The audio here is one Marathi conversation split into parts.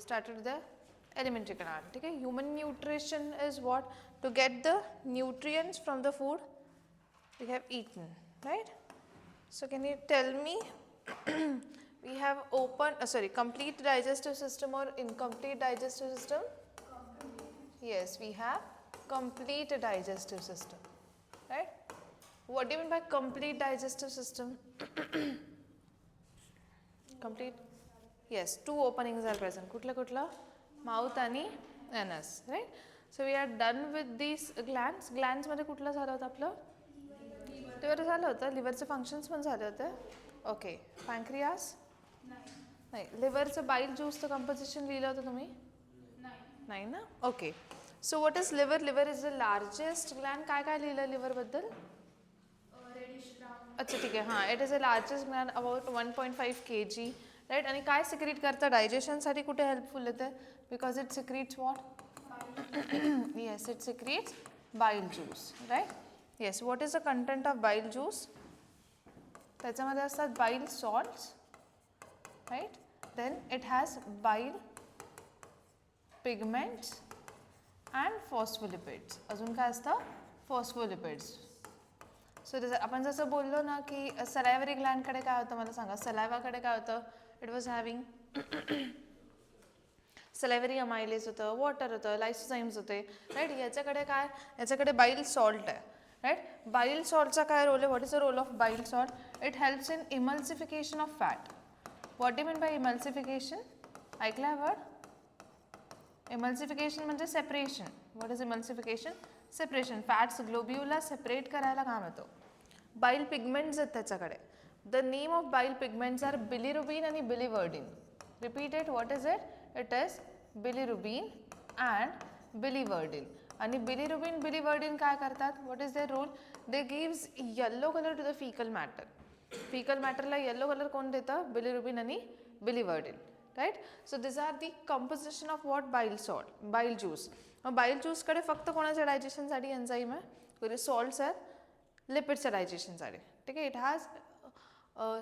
started with the alimentary canal. ठीक है, human nutrition is what? To get the nutrients from the food we have eaten, right? So can you tell me we have complete digestive system or incomplete digestive system? Yes, we have complete digestive system, right? What do you mean by complete digestive system? Complete? Yes, two openings are present. Kutla? Mouth आणि anus, right? So we are done with these glands. Glands मध्ये कुठलं झालं होतं आपलं? लिव्हर झालं होतं. लिव्हरचे फंक्शन्स पण झाले होते. ओके. पॅन्क्रियास? नाही. लिव्हरचं बाईल ज्यूसचं कंपोजिशन लिहिलं होतं तुम्ही? नाही ना? Okay. So what is liver? Liver is the largest gland. काय लिहिलं लिव्हरबद्दल? अच्छा ठीक आहे. हां, it is a largest gland about 1.5 kg, right. आणि काय सिक्रीट करतं? डायजेशनसाठी कुठे हेल्पफुल येते? Because it secretes what? Yes, it secretes bile juice, right. Yes, what is the content of bile juice? त्याच्यामध्ये असतात bile salts, right. Then it has bile pigments and phospholipids. अजून काय असतं? फॉस्फोलिपिड्स. सो आपण जसं बोललो ना की सलायवरी ग्लँडकडे काय होतं मला सांगा. सलायवाकडे काय होतं? इट वॉज हॅव्हिंग सलायवरी अमायलेज होतं, वॉटर होतं, लायसोझाईम्स होते, राईट. याच्याकडे काय? याच्याकडे बाईल सॉल्ट आहे, राईट. बाईल सॉल्टचा काय रोल आहे? What is the role of bile salt? It helps in emulsification of fat. What do mean by emulsification? ऐकला वर्ड? इमल्सिफिकेशन म्हणजे separation. What is emulsification? Separation. Fats globule separate करायला काम येतो. बाईल पिगमेंट्स आहेत त्याच्याकडे. The name of bile pigments are bilirubin आणि biliverdin. Repeat it. What is it? It is bilirubin and biliverdin. आणि बिलिरुबिन बिलिवर्डिन काय करतात? What is their role? They gives yellow colour to the faecal matter. Faecal मॅटरला येल्लो कलर कोण देतं? बिलिरुबिन आणि biliverdin, right. So this are the composition of what? Bile salt, bile juice. मग बाईल ज्यूसकडे फक्त कोणाच्या डायजेशनसाठी एन्झाईम आहे? सॉल्ट्स आहेत लिपिडच्या डायजेशनसाठी, ठीक आहे. इट हॅज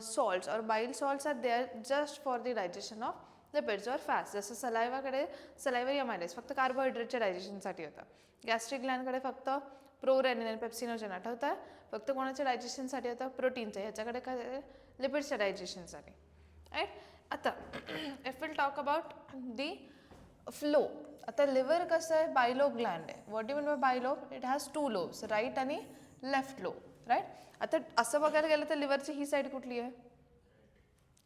सॉल्ट्स और bile salts are there just for the digestion of lipids और फॅट्स. जसं सलायवाकडे सलायवरी अमायलेज फक्त कार्बोहायड्रेटच्या डायजेशनसाठी होतं. गॅस्ट्रिक ग्लँडकडे फक्त प्रोरेनिन आणि पेप्सिनोजेन आठवतं, फक्त कोणाच्या डायजेशनसाठी होतं? प्रोटीनच्या. ह्याच्याकडे काय? लिपिड्सच्या डायजेशनसाठी, राईट. आता if will talk about the flow. आता लिव्हर कसं आहे? बायलो ग्लँड आहे. What do mean by bilobed? It has two lobes, right आणि लेफ्ट लोब, राईट. आता असं बघायला गेलं तर लिव्हरची ही साईड कुठली आहे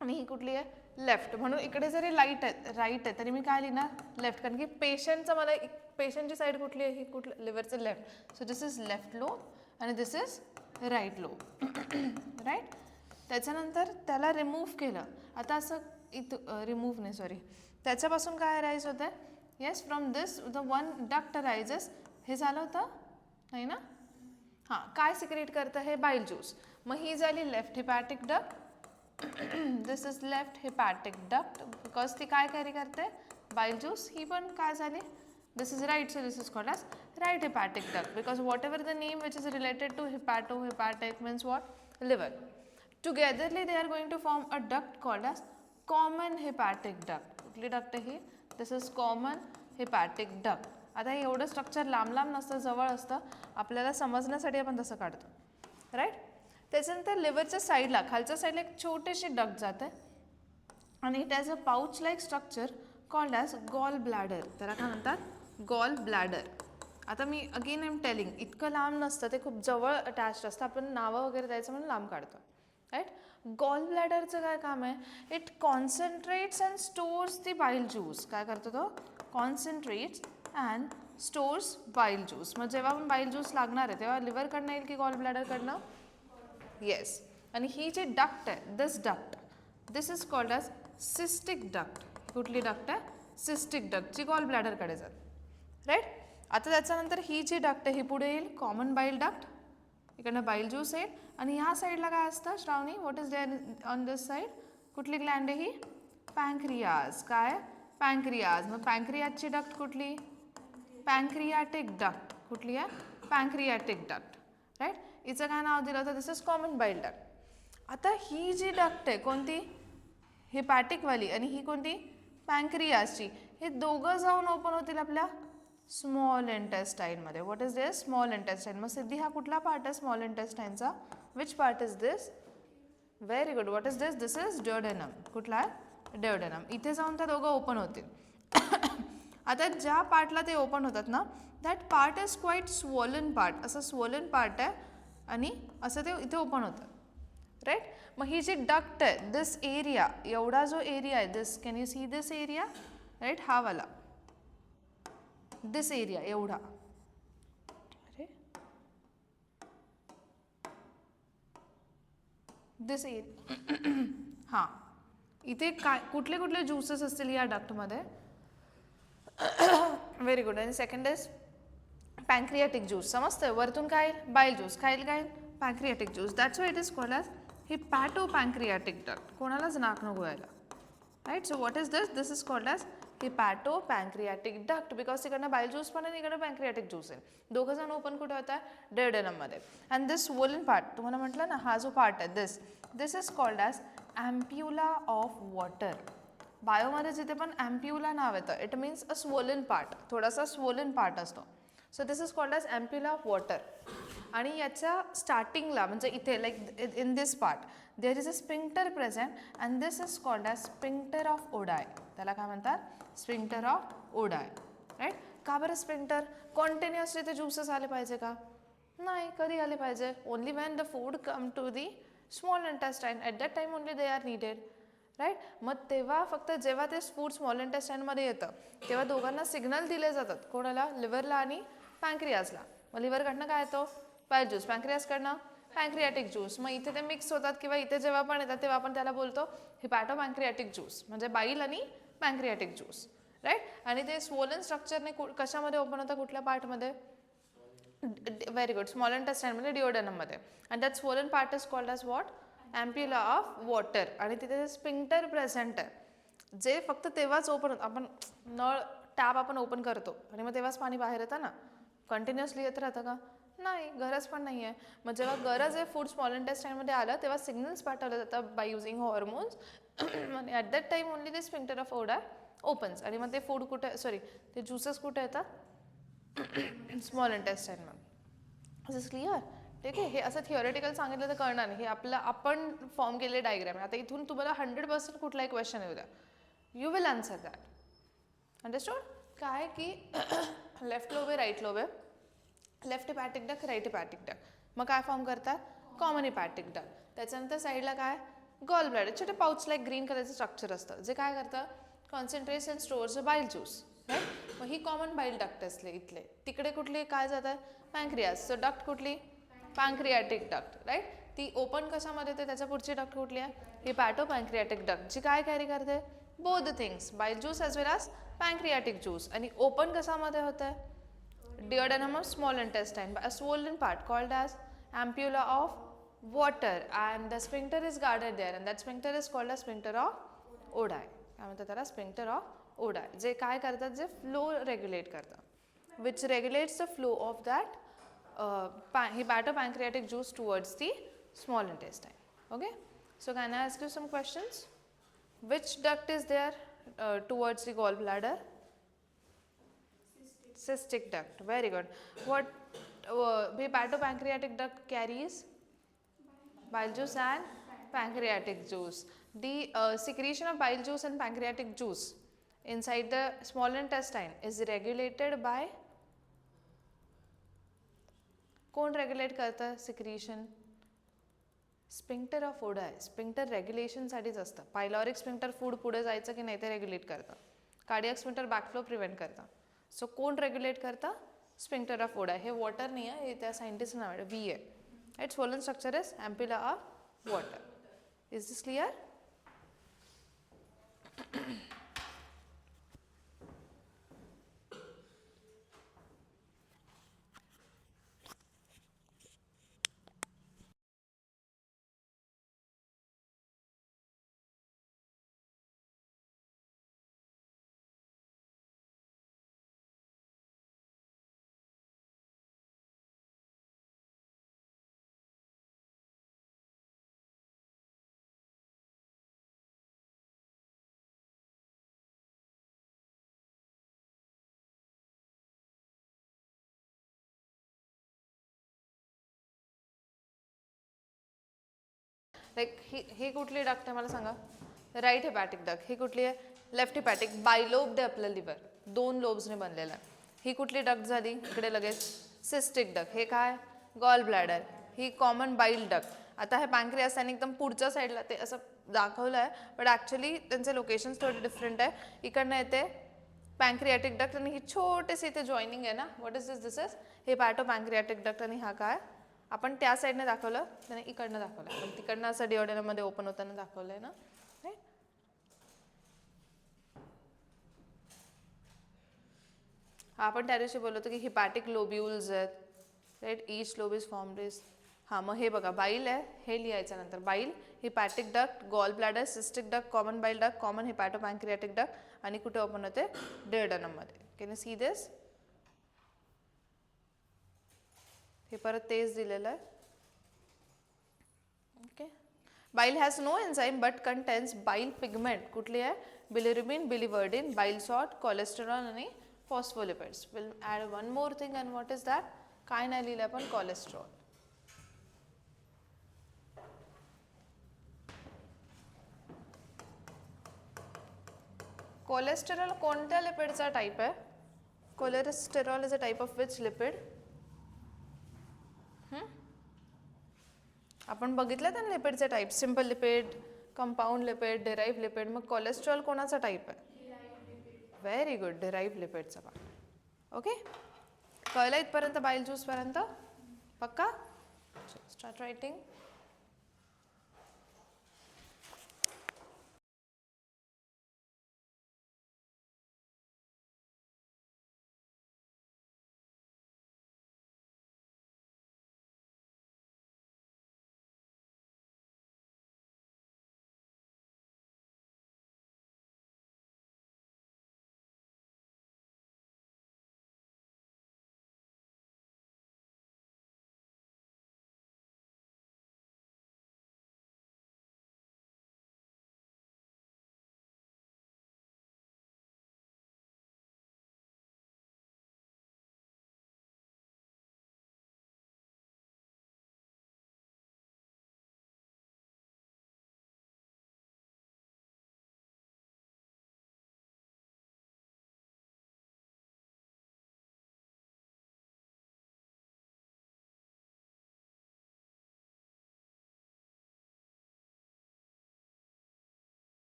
आणि ही कुठली आहे? लेफ्ट. म्हणून इकडे जरी राईट आहे तरी मी काय लिहिणार? लेफ्ट. कारण की पेशंटचं मला पेशंटची साईड कुठली आहे? ही कुठलं? लिव्हरचं left. So this is left lobe आणि this is right lobe, right. त्याच्यानंतर त्याला रिमूव्ह केलं. आता असं इथं रिमूव्ह नाही, सॉरी, त्याच्यापासून काय अराईज होतं? Yes, from this the one duct arises. हे झालं होतं नाही ना? हां, काय सिक्रेट करतं? हे बाईल ज्यूस. मग ही झाली left hepatic duct. This is left hepatic duct because ती काय कॅरी करते? बाईल ज्यूस. ही पण काय झाली? This is right. So this is called as right hepatic duct because whatever the name which is related to hepato hepatic means what? Liver. Togetherly they are going to form a duct called as common hepatic duct. कुठली डक्ट आहे ही? दिस इज कॉमन हेपॅटिक डक्ट. आता हे एवढं स्ट्रक्चर लांब नसतं, जवळ असतं. आपल्याला समजण्यासाठी आपण तसं काढतो, राईट. त्याच्यानंतर लिव्हरच्या साईडला खालच्या साईडला एक छोटीशी डक्ट जाते आणि it has a pouch like structure called as gall bladder. त्याला काय म्हणतात? Gall bladder. आता मी अगेन आय एम टेलिंग, इतकं लांब नसतं, ते खूप जवळ अटॅच्ड असतं. आपण नावं वगैरे द्यायचं म्हणून लांब काढतो, राईट. गॉल ब्लॅडरचं काय काम आहे? इट कॉन्सन्ट्रेट्स अँड स्टोर्स दी बाईल ज्यूस. काय करतो तो? कॉन्सन्ट्रेट्स अँड स्टोर्स बाईल ज्यूस. मग जेव्हा पण बाईल ज्यूस लागणार आहे तेव्हा लिव्हरकडनं येईल की गॉल ब्लॅडरकडनं? येस. आणि ही जी डक्ट आहे, दिस is called as cystic duct. कुठली डक्ट आहे? सिस्टिक डक्ट, जी गॉल ब्लॅडरकडे जाते, राईट. आता त्याच्यानंतर ही जी डक्ट आहे ही पुढे येईल कॉमन बाईल डक्ट. इकडनं बाईल ज्यूस येईल आणि ह्या साईडला काय असतं Shravani? What is there on this side? कुठली ग्लँड आहे ही? पॅन्क्रियाज. काय? पॅन्क्रियाज. मग पॅन्क्रियाजची डक्ट कुठली? Pancreatic duct. कुठली आहे? Pancreatic duct, right. हिचं काय नाव दिलं होतं? This is common bile duct. आता ही जी डक्ट आहे कोणती? हिपॅटिकवाली आणि ही कोणती? पॅन्क्रियासची, हे दोघं जाऊन ओपन होतील आपल्या स्मॉल इंटेस्टाईनमध्ये. What is this? Small intestine. मग सिद्धी हा कुठला पार्ट आहे स्मॉल इंटेस्टाईनचा? Which part is this? Very good. What is this? This is duodenum. कुठला आहे? ड्युओडेनम. इथे जाऊन त्या दोघं ओपन होतील. आता ज्या पार्टला ते ओपन होतात ना, that part is quite swollen part. असं स्वोलन पार्ट आहे आणि असं ते इथे ओपन होतं, राईट. मग ही जी डक्ट आहे, दिस एरिया, एवढा जो एरिया आहे, this, can you see this area, right, हा वाला, दिस एरिया एवढा, अरे दिस एरिया, हां, इथे काय कुठले कुठले ज्युसेस असतील या डक्टमध्ये? Very good. आणि सेकंड इज पॅन्क्रियाटिक ज्यूस. समजतंय? वरतून काय? Bile juice. खाईल काय? Pancreatic juice. That's why it is called as hepatopancreatic duct. कोणालाच नाक नको व्हायला, right. So what is this? This is called as hepatopancreatic duct, because तिकडनं बाईल ज्यूस पण आहे, इकडे पॅन्क्रियाटिक ज्यूस आहे. दोघं जण ओपन कुठे होत आहे? ड्युओडेनममध्ये. अँड दिस स्वोलन पार्ट, तुम्हाला म्हटलं ना, हा जो पार्ट आहे, दिस is called as ampulla of Vater. बायोमध्ये जिथे पण ॲम्प्युला नाव येतं, it means a swollen part, थोडासा स्वोलन पार्ट असतो. So this is called as ampulla of Vater. आणि याच्या स्टार्टिंगला म्हणजे इथे like in this part there is a sphincter present and this is called as sphincter of Oddi. त्याला काय म्हणतात? Sphincter of Oddi, right. का बरं स्पिंक्टर? कॉन्टिन्युअसली ते ज्युसेस आले पाहिजे का? नाही. कधी आले पाहिजे? Only when the food come to the small intestine, at that time only they are needed, right. मग तेव्हा फक्त जेव्हा ते फूड स्मॉल इंटेस्टाईनमध्ये येतं तेव्हा दोघांना सिग्नल दिले जातात. कोणाला? लिव्हरला आणि पॅन्क्रियासला. मग लिव्हरकडनं काय येतो? बाईल ज्यूस. पॅन्क्रियासकडनं पॅन्क्रियाटिक ज्यूस. मग इथे ते मिक्स होतात किंवा इथे जेव्हा पण येतात तेव्हा आपण त्याला बोलतो हिपॅटोपॅन्क्रियाटिक ज्यूस, म्हणजे बाईल आणि पॅन्क्रियाटिक ज्यूस, राईट. आणि ते स्वोलन स्ट्रक्चरने कशामध्ये ओपन होतं? कुठल्या पार्टमध्ये? Very good. स्मॉल इंटेस्टाईनमध्ये, ड्युओडेनममध्ये. And that swollen part is called as what? Ampulla of Vater. आणि तिथे स्पिंक्टर प्रेझेंट आहे, जे फक्त तेव्हाच ओपन होतं. आपण नळ टॅप आपण ओपन करतो आणि मग तेव्हाच पाणी बाहेर येतं ना, कंटिन्युअसली येत राहतं का? नाही, गरज पण नाही आहे. मग जेव्हा गरज आहे फूड स्मॉल इंटेस्टाईनमध्ये आलं तेव्हा सिग्नल्स पाठवले जातात बाय युझिंग हॉर्मोन्स आणि ॲट दॅट टाईम ओनली ते स्पिंक्टर ऑफ ओडाय ओपन्स. आणि मग ते फूड कुठे, सॉरी, ते ज्युसेस कुठे येतात? स्मॉल इंटेस्टाईनमध्ये. This is clear? ठीक आहे. हे असं थिओरिटिकल सांगितलं तर कळणार नाही. हे आपलं आपण फॉर्म केलेले डायग्राम आहे. आता इथून तुम्हाला 100% कुठलाही क्वेश्चन येऊ द्या, you will answer that. Understood? काय की लेफ्ट लोब आहे, राईट लोब आहे, left hepatic duct, right hepatic duct. मग काय फॉर्म करतात? Common hepatic duct. त्याच्यानंतर साईडला काय? Gall bladder. छोटे पाऊच लाईक ग्रीन कलरचं स्ट्रक्चर असतं, जे काय करतं? कॉन्सन्ट्रेट्स अँड स्टोअर्स अ बाईल ज्यूस, राईट. मग ही कॉमन बाईल डक्ट असले इथले. तिकडे कुठले काय जातात? पॅन्क्रियास. सो डक्ट कुठली? Pancreatic duct, right. ती ओपन कशामध्ये होते? त्याच्या पुढची डक्ट कुठली आहे? हिपॅटोपॅन्क्रियाटिक डक्ट, जी काय कॅरी करते? बोथ द थिंग्स, बाईल juice as well as पॅन्क्रियाटिक juice. आणि ओपन कशामध्ये होतं? Duodenum of small intestine by a swollen part called as ampulla of water, and the sphincter is guarded there, and that sphincter is called as sphincter of Oddi. काय म्हणतात त्याला? sphincter of Oddi. जे काय करतात? जे फ्लो रेग्युलेट करतात, which regulates the flow of that hepatopancreatic juice towards the small intestine. Okay, so can I ask you some questions? Which duct is there towards the gallbladder? Cystic duct. Very good. What hepatopancreatic duct carries? Bile juice and pancreatic juice. The secretion of bile juice and pancreatic juice inside the small intestine is regulated by, कोण रेग्युलेट करतं secretion? Sphincter of Oddi. Sphincter रेग्युलेशनसाठीच असतं. पायलॉरिक स्पिंक्टर फूड पुढे जायचं की नाही ते रेग्युलेट करतं. कार्डियक स्पिंक्टर बॅकफ्लो प्रिव्हेंट करतं. सो कोण रेग्युलेट करतं? Sphincter of ओडाय. हे वॉटर नाही आहे, हे त्या सायंटिस्ट नाव आहे, व्ही आहे, right. Swollen structure is ampulla of Vater. Is this clear? Like ही कुठली डक्ट आहे मला सांगा. Right हेपॅटिक duct. ही कुठली आहे? लेफ्ट हेपॅटिक. बायलोब्ड आहे आपलं लिव्हर, 2 लोब्सने बनलेलं आहे. ही कुठली डक्ट झाली इकडे लगेच? Cystic duct. हे काय? Gall bladder. ही कॉमन बाईल डक्ट. आता हे पॅन्क्रियास त्याने एकदम पुढच्या साईडला ते असं दाखवलं आहे, बट ॲक्च्युली त्यांचे लोकेशन्स थोडे डिफरंट आहे. इकडनं येते पॅन्क्रियाटिक डक्ट आणि ही छोटीशी इथे जॉईनिंग आहे ना. What is this? This is hepato pancreatic duct. आणि हा काय? आपण त्या साईडने दाखवलं, त्याने इकडनं दाखवलं, पण तिकडनं असं डिओडेनममध्ये ओपन होताना दाखवलं आहे ना. हा आपण त्या दिवशी बोललो होतो की हिपॅटिक लोब्युल्स आहेत, right. Each lobe is formed is. हां, मग हे बघा बाईल आहे, हे लिहायचं नंतर. Bile, hepatic duct, gall bladder, cystic duct, common bile duct, common hepato pancreatic duct आणि कुठे ओपन होते? डिओडेनममध्ये. Can you see this? हे परत तेच दिलेलं आहे. Okay. Bile has no enzyme but contains bile pigment. कुठली आहे? Bilirubin, biliverdin, bile salt, cholesterol आणि phospholipids. Will add one more thing and what is that? काय नाही लिहिलं आपण? कोलेस्ट्रॉल. कोलेस्टेरॉल कोणत्या लिपिडचा टाईप आहे? Cholesterol is a type of which lipid? आपण बघितलं ना लिपिडचे type. Simple lipid, compound lipid, derived lipid. मग कोलेस्ट्रॉल कोणाचा टाईप आहे? व्हेरी गुड, डिराईव्ह लिपिडचा पार्ट. ओके, कळलं इथपर्यंत बाईल ज्यूसपर्यंत? पक्का? Start writing.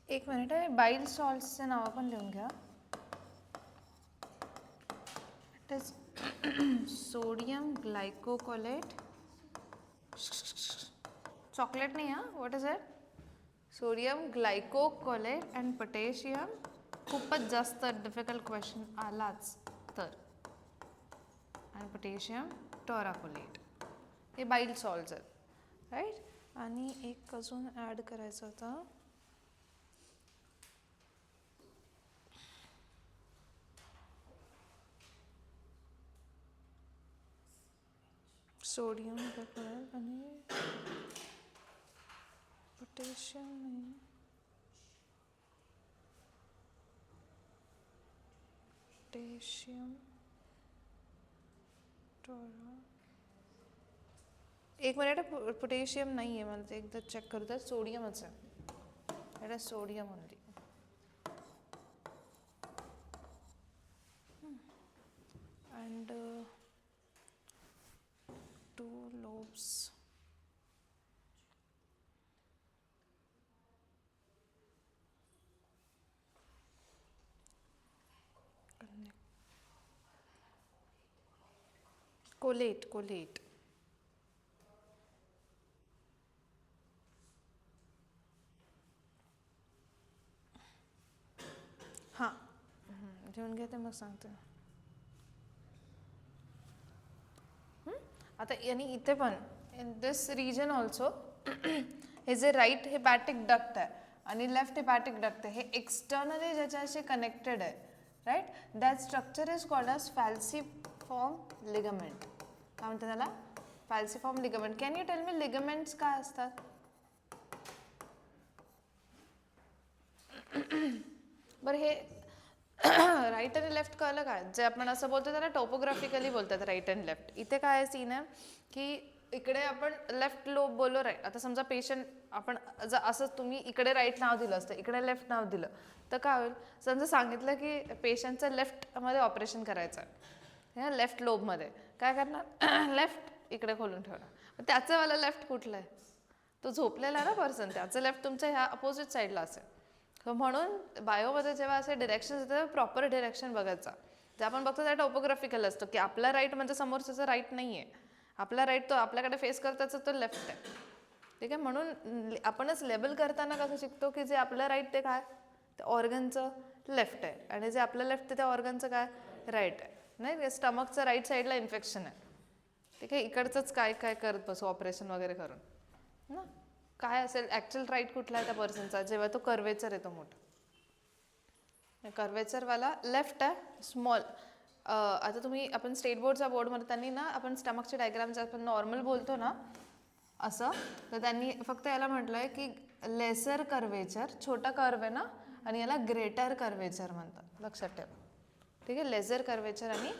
एक मिनिट आहे, बाईल सॉल्ट्सचे नावं पण लिहून घ्या. It is sodium glycocholate, chocolate नाही हा, what is it? Sodium glycocholate and potassium. खूपच जास्त डिफिकल्ट क्वेश्चन आलाच तर. आणि पोटॅशियम टोराकोलेट, हे बाईल सॉल्ट्स आहेत, राईट. आणि एक अजून ॲड करायचं होतं, सोडियम ग्लायकोकोलेट आणि पोटॅशियम नाही, पोटॅशियम टोरा. एक मिनिट, पोटॅशियम नाही आहे, मला ते एकदा चेक करू द्या. सोडियमच आहे, it is sodium only. And 2 lobes. Collate. हां, घेऊन घ्या ते, मग सांगते. आता आणि इथे पण इन दिस रिजन ऑल्सो हे जे राईट हेपॅटिक डक्ट आहे आणि लेफ्ट हेपॅटिक डक्ट आहे, हे एक्सटर्नली ज्याच्याशी कनेक्टेड आहे, right. That structure is called as falciform ligament. काय म्हणतात त्याला? Falciform ligament. Can you tell me ligaments काय असतात? बरं, हे राईट आणि लेफ्ट कळलं काय? जे आपण असं बोलतो त्याला टोपोग्राफिकली बोलतात राईट अँड लेफ्ट. इथे काय सीन आहे की इकडे आपण लेफ्ट लोब बोललो, राईट. आता समजा पेशंट, आपण असं तुम्ही इकडे राईट नाव दिलं असतं, इकडे लेफ्ट नाव दिलं तर काय होईल? समजा सांगितलं की पेशंटचं लेफ्टमध्ये ऑपरेशन करायचं आहे, लेफ्ट लोबमध्ये, काय करणार? लेफ्ट इकडे खोलून ठेवणार. त्याचं मला लेफ्ट कुठलं आहे? तो झोपलेला ना पर्सन, त्याचं लेफ्ट तुमच्या ह्या अपोजिट साईडला असेल. म्हणून बायोमध्ये जेव्हा असे डिरेक्शन येतात, प्रॉपर डिरेक्शन बघायचा. जे आपण बघतो त्या टोपोग्राफिकल असतो की आपला राईट म्हणजे समोरच्याचा राईट नाही आहे, आपला राईट तो आपल्याकडे फेस करताचा तो लेफ्ट आहे, ठीक आहे. म्हणून आपणच लेबल करताना कसं शिकतो की जे आपलं राईट ते काय, ते ऑर्गनचं लेफ्ट आहे, आणि जे आपलं लेफ्ट ते त्या ऑर्गनचं काय, राईट आहे. नाही, स्टमकचं राईट साईडला इन्फेक्शन आहे, ठीक आहे. इकडचंच काय काय करत बसू ऑपरेशन वगैरे करून ना. काय असेल ॲक्च्युअल राईट कुठला आहे त्या पर्सनचा, जेव्हा तो कर्वेचर येतो मोठा, कर्वेचरवाला लेफ्ट आहे, स्मॉल. आता तुम्ही, आपण स्टेट बोर्डचा बोर्डमध्ये त्यांनी ना, आपण स्टमकचे डायग्राम जे आपण नॉर्मल बोलतो ना असं, तर त्यांनी फक्त याला म्हटलं आहे की लेसर कर्वेचर, छोटा कर्व आहे ना, आणि याला ग्रेटर कर्वेचर म्हणतात, लक्षात ठेवा, ठीक आहे. लेसर कर्वेचर आणि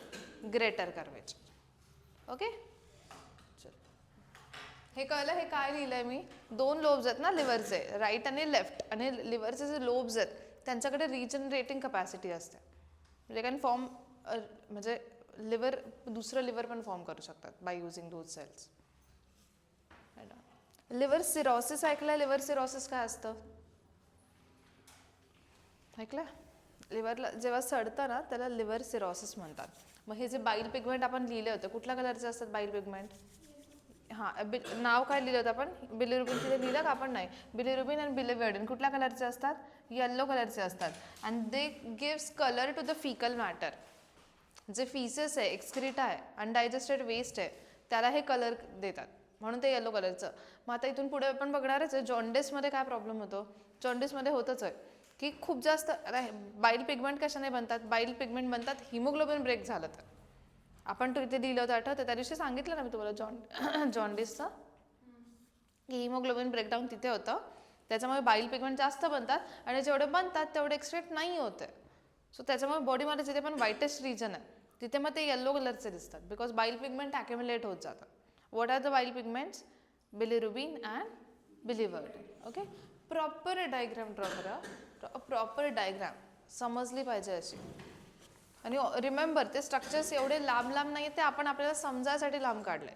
ग्रेटर कर्वेचर, ओके. हे कळलं? हे काय लिहिलंय मी? 2 लोब्स आहेत ना लिव्हरचे, राईट आणि लेफ्ट, आणि लिव्हरचे जे लोब्स आहेत त्यांच्याकडे रिजनरेटिंग कपॅसिटी असते, म्हणजे कॅन फॉर्म, म्हणजे लिव्हर, दुसरं लिव्हर पण फॉर्म करू शकतात by using those cells. Liver cirrhosis ऐकलंय? लिव्हर सिरोसिस काय असतं ऐकलं? लिव्हरला जेव्हा सडतं ना त्याला लिव्हर सिरोसिस म्हणतात. मग हे जे बाईल पिगमेंट आपण लिहिले होते, कुठल्या कलरचे असतात बाईल पिगमेंट? हां, नाव काय लिहिलं होतं आपण? बिलिरुबिन. तिथे लिहिलं का आपण? नाही. बिलिरुबिन आणि बिलिवर्डिन कुठल्या कलरचे असतात? येल्लो कलरचे असतात. And they gives colour to the faecal matter. जे फिसेस आहे, एक्सक्रीटा आहे, अनडायजेस्टेड वेस्ट आहे, त्याला हे कलर देतात, म्हणून ते येलो कलरचं. मग आता इथून पुढे आपण बघणारच आहे जॉन्डिसमध्ये काय प्रॉब्लेम होतो. जॉन्डिसमध्ये होतच आहे की खूप जास्त, आता बाईल पिगमेंट कशाने बनतात? बाईल पिगमेंट बनतात हिमोग्लोबिन ब्रेक झालं तर. आपण तो इथे दिलं होतं, आठवतं? त्या दिवशी सांगितलं ना मी तुम्हाला जॉन्डिसचं, की हिमोग्लोबिन ब्रेकडाऊन तिथे होतं, त्याच्यामुळे बाईल पिगमेंट जास्त बनतात, आणि जेवढे बनतात तेवढे एक्सट्रॅक्ट नाही होते. सो त्याच्यामुळे बॉडीमध्ये जिथे पण व्हाईटेस्ट रिजन आहे तिथे मग ते येल्लो कलरचे दिसतात, बिकॉज बाईल पिगमेंट ॲक्युम्युलेट होत जातात. व्हॉट आर द बाईल pigments? Bilirubin and बिलिवर्डिन, okay. Proper diagram draw करा, प्रॉपर डायग्राम समजली पाहिजे अशी. आणि रिमेंबर, ते स्ट्रक्चर्स एवढे लांब लांब नाही, ते आपण आपल्याला समजायसाठी लांब काढले.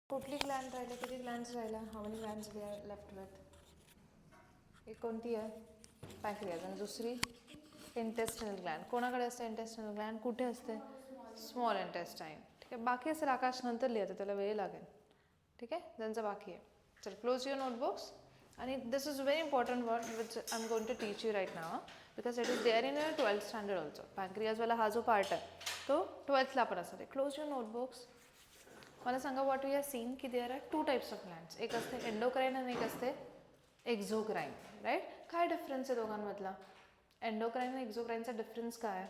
कुठली ग्लँड राहिले, किती ग्लँड्स राहिल्या, how many glands we are left with? एक कोणती आहे? पॅन्क्रियाज. आणि दुसरी इंटेस्टिनल ग्लँड. कोणाकडे असते इंटेस्टिनल ग्लँड? कुठे असते? Small intestine. ठीक आहे, बाकी असेल आकाश नंतर लिहायचं, त्याला वेळ लागेल. ठीक आहे, त्यांचं बाकी आहे. चल क्लोज युअर नोटबुक्स. आणि this is very important word which I am going to teach you right नाव, because it is there in your 12th standard also. पॅन्क्रियाजवाला हा जो पार्ट आहे तो 12thला पण असतो. Close your notebooks. मला सांगा, व्हॉट वी आर सीन की there are 2 types of glands. एक असते एंडोक्राईन आणि एक असते एक्झोक्राईन. राईट? काय डिफरन्स आहे दोघांमधला? एंडोक्राईन आणि एक्झोक्राईनचा डिफरन्स काय आहे?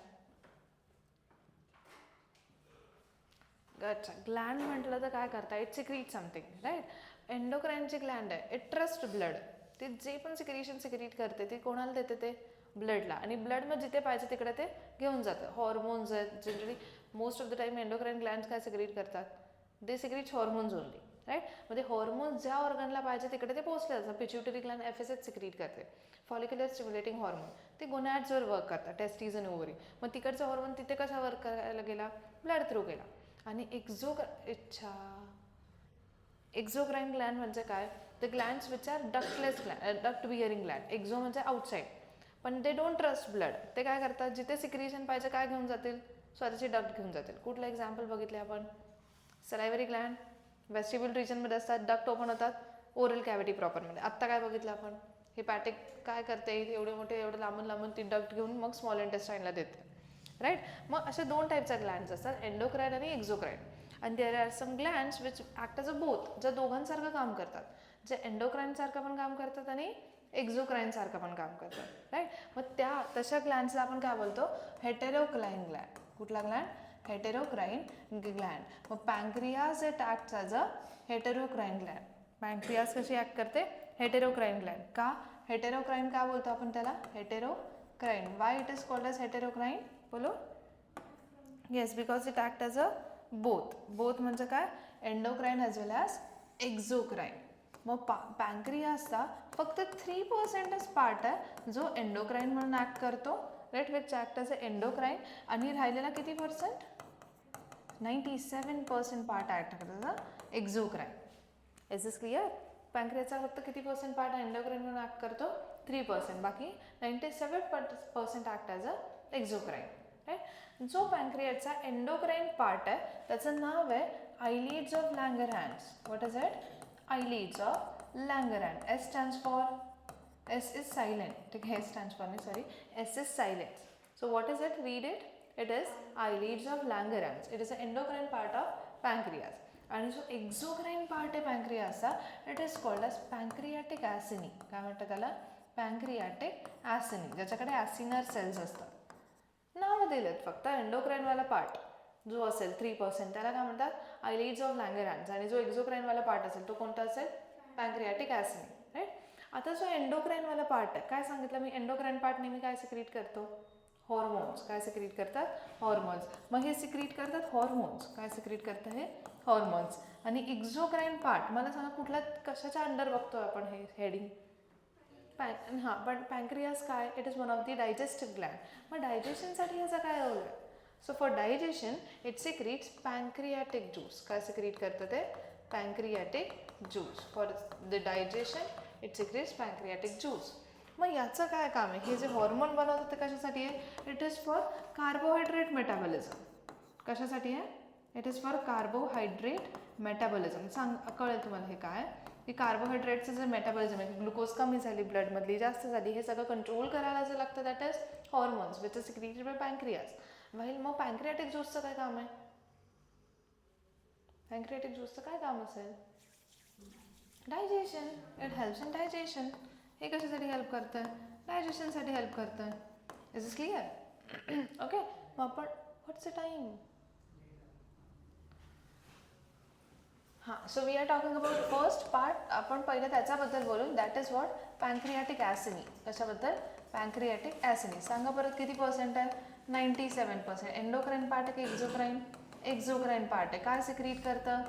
अच्छा, ग्लँड म्हटलं तर काय करता? It secrete something. राईट? एंडोक्राईनची ग्लँड आहे, इट ट्रस्ट ब्लड. ते जे पण सिक्रिशन सिक्रीट करते ते कोणाला देते? ते ब्लडला. आणि ब्लड मग जिथे पाहिजे तिकडे ते घेऊन जातं. हॉर्मोन्स आहेत generally. Most of the time endocrine glands काय सिक्रीट करतात? They secrete hormones only. Right? मग ते हॉर्मोन्स ज्या ऑर्गनला पाहिजे तिकडे ते पोहोचले जातात. पिट्युटरी ग्लँड FSH सिक्रीट करते, फॉलिक्युलर स्टिम्युलेटिंग हॉर्मोन. ते गोनॅड्सवर वर्क करतात, टेस्टीज आणि ओव्हरी. मग तिकडचा हॉर्मोन तिथे कसा वर्क करायला गेला? ब्लड थ्रू गेला. आणि एक्झोक्राईन ग्लँड म्हणजे काय? The glands which are ductless gland, duct bearing gland. Exo म्हणजे आउटसाईड, पण दे डोंट ट्रस्ट ब्लड. ते काय करतात? जिथे सिक्रिशन पाहिजे काय घेऊन जातील? स्वतःची डक्ट घेऊन जातील. कुठलं एक्झाम्पल बघितले आपण? सलायव्हरी ग्लँड वेस्टिब्युल रिजनमध्ये असतात, डक्ट ओपन होतात ओरल कॅव्हिटी प्रॉपरमध्ये. आत्ता काय बघितलं आपण? हिपॅटिक काय करते? एवढे मोठे एवढे लांबून लांबून ती डक्ट घेऊन मग स्मॉल इंटेस्टाईनला देते. राईट? मग असे 2 टाईपच्या ग्लँड्स असतात, एंडोक्राईन आणि एक्झोक्राईन. आणि there are some glands which act as a both, ज्या दोघांसारखं काम करतात, जे एंडोक्राईनसारखं पण काम करतात आणि एक्झोक्राईनसारखं पण काम करतात. राईट? मग तशा ग्लँड्सला आपण काय बोलतो? Heterocrine gland. कुठला ग्लँड? Heterocrine gland. मग pancreas it acts as a heterocrine gland. Pancreas कशी ॲक्ट करते? Heterocrine gland. का हेटेरोक्राईन का बोलतो आपण त्याला? Heterocrine. Why it is called as heterocrine? बोलो. Yes, because it act as a both म्हणजे काय? Endocrine as well as exocrine. मग पॅन्क्रियासचा फक्त 3%च पार्ट आहे जो एंडोक्राईन म्हणून ॲक्ट करतो. Right? Which act as a endocrine. आणि राहिलेला किती पर्सेंट? 97% पार्ट ॲक्ट करतो एक्झोक्राईन. Is this clear? पॅन्क्रियाचा फक्त किती पर्सेंट पार्ट एंडोक्राईन म्हणून ॲक्ट करतो? 3%. बाकी 97% act as a exocrine. Right? जो पॅन्क्रियाचा एंडोक्राईन पार्ट आहे त्याचं नाव आहे islets of Langerhans. What is it? Islets of Langerhans. S stands for, S is silent. ठीक है, S stands for नहीं, sorry, S is silent. So what is it? Read it. It is eyelids of Langerhans. It is an endocrine part of pancreas. आणि जो एक्झोक्राईन पार्ट आहे पॅन्क्रियासचा, इट इज कॉल्ड एज पॅन्क्रियाटिक ॲसिनी. काय म्हणतात त्याला? पॅन्क्रियाटिक ॲसिनी, ज्याच्याकडे ॲसिनर सेल्स असतात. नाव दिलेत फक्त. एंडोक्राईनवाला पार्ट जो असेल 3% त्याला काय म्हणतात? आयलिड्स ऑफ लँगरहॅन्स. आणि जो एक्झोक्राईनवाला पार्ट असेल तो कोणता असेल? पॅन्क्रियाटिक ॲसिनी. राईट? आता जो एंडोक्राईनवाला पार्ट आहे, काय सांगितलं मी? एंडोक्राईन पार्ट नेहमी काय सिक्रीट करतो? हॉर्मोन्स. काय सिक्रीट करतात? हॉर्मोन्स. मग हे सिक्रीट करतात हॉर्मोन्स. काय सिक्रीट करतं हे? हॉर्मोन्स. आणि एक्झोक्राईन पार्ट मला सांगा कुठल्या कशाच्या अंडर बघतोय आपण हे हेडिंग? हां, पण पॅन्क्रियास काय? It is one of the digestive gland. मग डायजेशनसाठी ह्याचा काय रोल आहे? So for digestion it secretes pancreatic juice. काय सिक्रीट करतं ते? Pancreatic juice. For the digestion it secretes pancreatic juice. मग याचं काय काम आहे? हे जे हॉर्मोन बनवतात ते कशासाठी आहे? It is for carbohydrate metabolism. कशासाठी आहे? It is for carbohydrate metabolism. कळेल तुम्हाला हे काय? की कार्बोहायड्रेटचं जे मेटाबॉलिझम आहे, ग्लुकोज कमी झाली ब्लडमधली, जास्त झाली, हे सगळं कंट्रोल करायला जे लागतं that is hormones which is secreted by pancreas. मग पॅन्क्रियाटिक ज्यूसचं काय काम आहे? पॅन्क्रियाटिक ज्यूसचं काय काम असेल? Digestion. It helps in digestion. हे कशासाठी हेल्प करतं? डायजेशनसाठी हेल्प करतं. Is is clear? ओके. मग आपण व्हॉट्स द टाईम? हां, so we are talking about first part. आपण पहिले त्याच्याबद्दल बोलू. That is what? Pancreatic acini. कशाबद्दल? पॅन्क्रियाटिक ॲसिनी. सांगा परत किती पर्सेंट आहे? 97%. एंडोक्राईन पार्ट आहे की एक्झोक्राईन? एक्झोक्राईन पार्ट आहे. काय सिक्रीट करतं?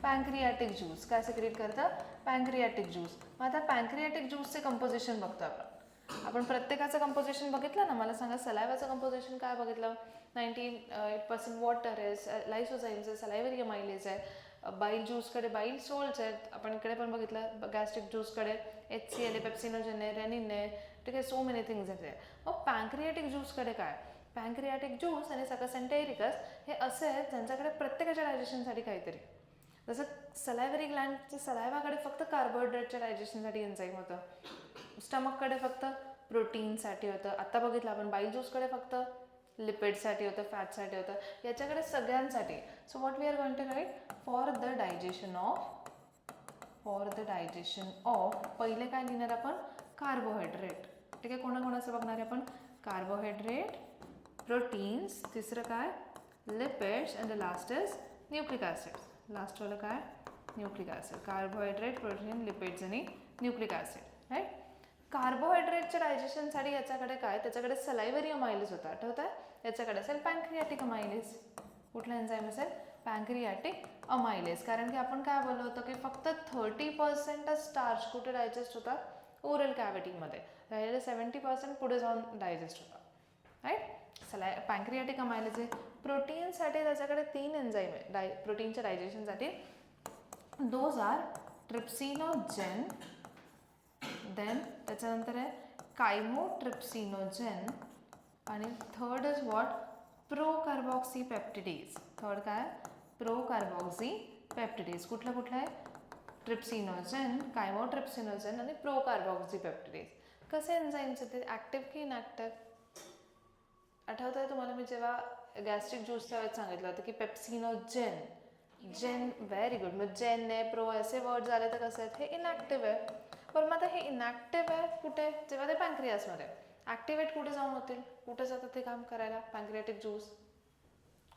पॅन्क्रियाटिक ज्यूस. काय सिक्रीट करतं? पॅन्क्रियाटिक ज्यूस. मग आता पॅन्क्रियाटिक ज्यूसचे कंपोजिशन बघतो आपण प्रत्येकाचं कंपोजिशन बघितलं ना? मला सांगा, सलायवाचं कंपोजिशन काय बघितलं? 98% वॉटर आहे, लायसोझाईम्स आहे, सलायव्हरी अमायलेज आहे, बाईल ज्यूसकडे बाईल सोल्ट्स आहेत, आपण इकडे पण बघितलं गॅस्ट्रिक ज्यूसकडे HCl आहे, पेप्सिनोजन आहे, रेनिन आहे, ठीक आहे, सो मेनी थिंग्स आहेत. मग पॅन्क्रियाटिक ज्यूसकडे काय, पॅन्क्रियाटिक ज्यूस आणि सकस एंटेरिकस हे असे आहेत ज्यांच्याकडे प्रत्येकाच्या डायजेशनसाठी काहीतरी, जसं सलायव्हरी ग्लँडच्या सलायवाकडे फक्त कार्बोहायड्रेटच्या डायजेशनसाठी एन्झाईम होतं, स्टमककडे फक्त प्रोटीनसाठी होतं, आत्ता बघितलं आपण बाईल ज्यूसकडे फक्त लिपिडसाठी होतं, फॅटसाठी होतं, याच्याकडे सगळ्यांसाठी. So what we are going to write, for the digestion of पहिले काय लिहिणार आपण, कार्बोहायड्रेट, ठीक आहे. कोणाकोणाचं बघणार आहे आपण, कार्बोहायड्रेट, प्रोटीन्स, तिसरं काय lipids, and the last is nucleic acids. लास्टवालं काय, nucleic acid. Carbohydrate, protein, lipids आणि न्यूक्लिक ॲसिड, राईट. कार्बोहायड्रेटच्या डायजेशनसाठी याच्याकडे काय, त्याच्याकडे सलायव्हरी अमायलेज होता, आठवत आहे. याच्याकडे असेल पॅन्क्रियाटिक अमायलेज. कुठला एन्झाईम असेल, पॅन्क्रियाटिक अमायलेज. कारण की आपण काय बोललो होतो की फक्त 30% स्टार्च कुठे डायजेस्ट होतात, ओरल कॅव्हिटीमध्ये, राहिलेले 70% पुढे जाऊन डायजेस्ट होतात, राईट. पॅन्क्रियाटिक अमायलेज आहे. प्रोटीनसाठी त्याच्याकडे 3 एन्झाईम आहे प्रोटीनच्या डायजेशनसाठी. दोज आर ट्रिप्सिनोजेन, देन त्याच्यानंतर आहे कायमोट्रिप्सिनोजेन, आणि third is what, procarboxypeptidase. Third काय, प्रोकार्बॉक्सी पेप्टिडेज. कुठलं आहे, ट्रिप्सिनोजेन, कायमोट्रिप्सिनोजेन आणि प्रोकार्बॉक्सी पेप्टिडेज. कसे एन्झाईम्स आहेत ते, ॲक्टिव्ह की इनॅक्टिव्ह. आठवतं आहे तुम्हाला मी जेव्हा गॅस्ट्रिक ज्यूसच्या वेळेस सांगितलं होतं की पेप्सिनोजेन, जेन, व्हेरी गुड. मग जेन आहे, प्रो असे वर्ड झाले तर कसं आहेत, हे इनॅक्टिव्ह आहे. पण मग आता हे इनॅक्टिव्ह आहे कुठे, जेव्हा ते पॅन्क्रियासमध्ये. ॲक्टिवेट कुठे जाऊन होतील, कुठे जातात ते काम करायला, पॅन्क्रियाटिक ज्यूस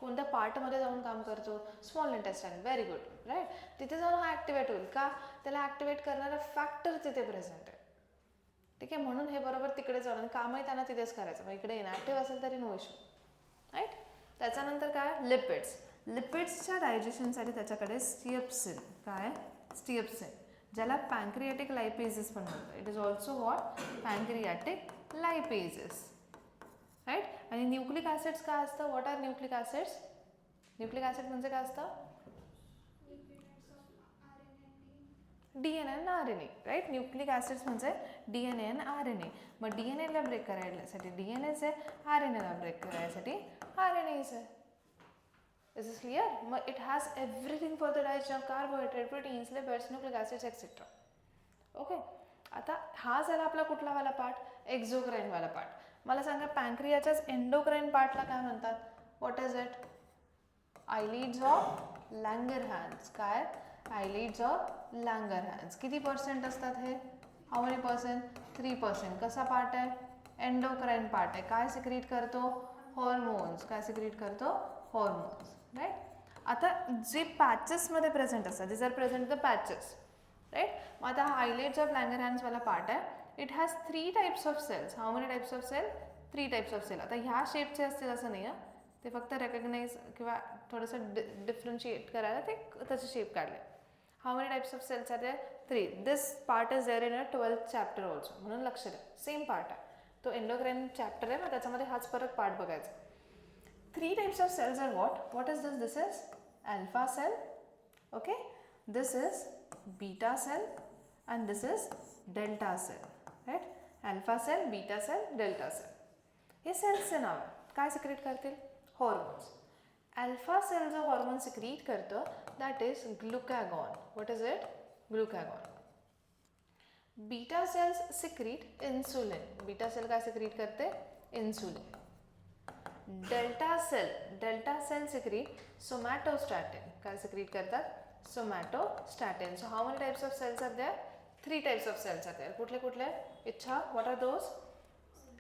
कोणत्या पार्टमध्ये जाऊन काम करतो, small intestine, very good, right. तिथे जाऊन हा ॲक्टिवेट होईल का, त्याला ॲक्टिवेट करणारा फॅक्टर तिथे प्रेझेंट आहे, ठीक आहे. म्हणून हे बरोबर तिकडे जाऊन कामही त्यांना तिथेच करायचं. मग इकडे इनॅक्टिव्ह असेल तरी नो इश्यू, राईट. त्याच्यानंतर काय, लिपिड्स. लिपिड्सच्या डायजेशनसाठी त्याच्याकडे स्टिअप्सिन, काय, स्टिअप्सिन, ज्याला पॅन्क्रियाटिक लायपेजेस पण म्हणतात. It is also what, pancreatic lipases, right. आणि न्यूक्लिक ॲसिड्स काय असतं, what are nucleic acids, nucleic acid म्हणजे काय असतं, DNA आणि RNA, राईट. न्यूक्लिक ॲसिड्स म्हणजे DNA आणि RNA. मग DNAला ब्रेक करायसाठी DNAच आहे, RNAला ब्रेक करायसाठी RNAच आहे. Is is clear. मग it has everything for the digestion of carbohydrate, proteins, lipids, nucleic acids etcetera. Okay. आता हा झाला आपला कुठला वाला पार्ट, एक्झोक्राईन वाला पार्ट. मला सांगा पॅन्क्रियाच्याच एंडोक्राईन पार्टला काय म्हणतात, what is it, islets of लँगरहॅन्स. काय, आयलिड्स ऑफ लँगरहॅन्स. किती % असतात हे, हाऊ मेनी %, 3%. कसा पार्ट आहे, एंडोक्राईन पार्ट आहे. काय सिक्रीट करतो, हॉर्मोन्स. काय सिक्रीट करतो, हॉर्मोन्स, राईट. आता जे पॅचेसमध्ये प्रेझेंट असतात, this are present the patches, right. मग आता हा आयलिड्स ऑफ लँगरहॅन्सवाला पार्ट आहे. It has 3 types of cells. How many types of cell, 3 types of cell. आता ह्या शेपचे असतील असं नाही आहे, ते फक्त रेकग्नाइज किंवा थोडंसं डिफरन्शिएट करायला ते त्याचे शेप काढले. How many types of cells are there, 3. This part is there in a 12th chapter also, म्हणून लक्ष द्या. सेम पार्ट आहे तो, एंडोक्राईन चॅप्टर आहे, मग त्याच्यामध्ये हाच परत पार्ट बघायचा. 3 types of cells are what is this, this is alpha cell, okay, this is beta cell and this is delta cell, right. Alpha cell, beta cell, delta cell, हे सेल्सचे नाव आहे. काय सिक्रीट करतील, हॉर्मोन्स. अल्फा सेल जो हॉर्मोन सिक्रीट करतो that is glucagon. What is it, glucagon. Beta cells secrete insulin. Beta cell काय सिक्रीट करते, insulin. Delta cell secrete somatostatin. काय सिक्रीट करतात, somatostatin. So how many types of cells are there, 3 types of cells are there. कुठले कुठले, इच्छा, what are those,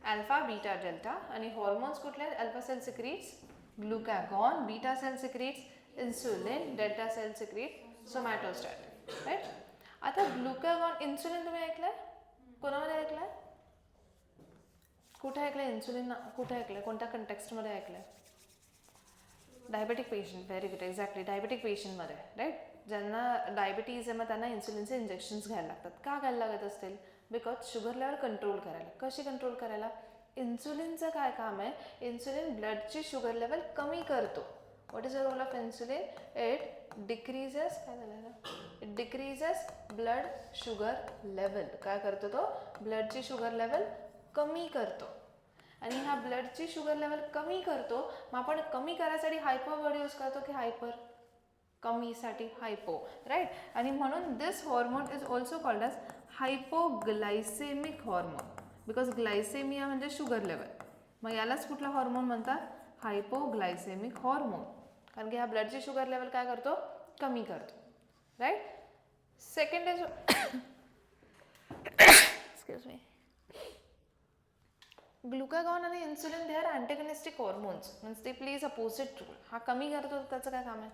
alpha, beta, delta. आणि हॉर्मोन्स कुठले, alpha cell secretes glucagon, beta cell secretes insulin, delta cell secrete somatostatin, right. आता ग्लुकॅगॉन, इन्सुलिन तुम्ही ऐकलंय, कोणामध्ये ऐकलंय, कुठे ऐकलंय इन्सुलिन, कुठे ऐकलंय, कोणत्या कंटेक्स्टमध्ये ऐकलंय, diabetic patient, very good, exactly diabetic पेशंटमध्ये, राईट. ज्यांना डायबिटीज आहे मग त्यांना इन्सुलिनचे इंजेक्शन्स घ्यायला लागतात. का घ्यायला लागत असतील, बिकॉज शुगर लेवल कंट्रोल करायला. कशी कंट्रोल करायला, इन्सुलिनचं काय काम आहे, इन्सुलिन ब्लडची शुगर लेवल कमी करतो, what is the role of insulin? It decreases, काय झालं ना, it decreases blood sugar level. काय करतो तो? ब्लडची शुगर लेवल कमी करतो. आणि हा ब्लडची शुगर लेवल कमी करतो. मग आपण कमी करायसाठी हायपर वर्ड यूज करतो की हायपर? कमीसाठी हायपो, राईट. आणि म्हणून this hormone is also called as hypoglycaemic hormone, because glycaemia म्हणजे शुगर लेवल. मग यालाच कुठला हॉर्मोन म्हणतात? Hypoglycaemic hormone. कारण की हा ब्लडची शुगर लेवल काय करतो? कमी करतो, right. Second is excuse me, glucagon आणि insulin they are antagonistic hormones, means ते प्लेज अपोजिट रोल. हा कमी करतो, त्याचं काय काम आहे?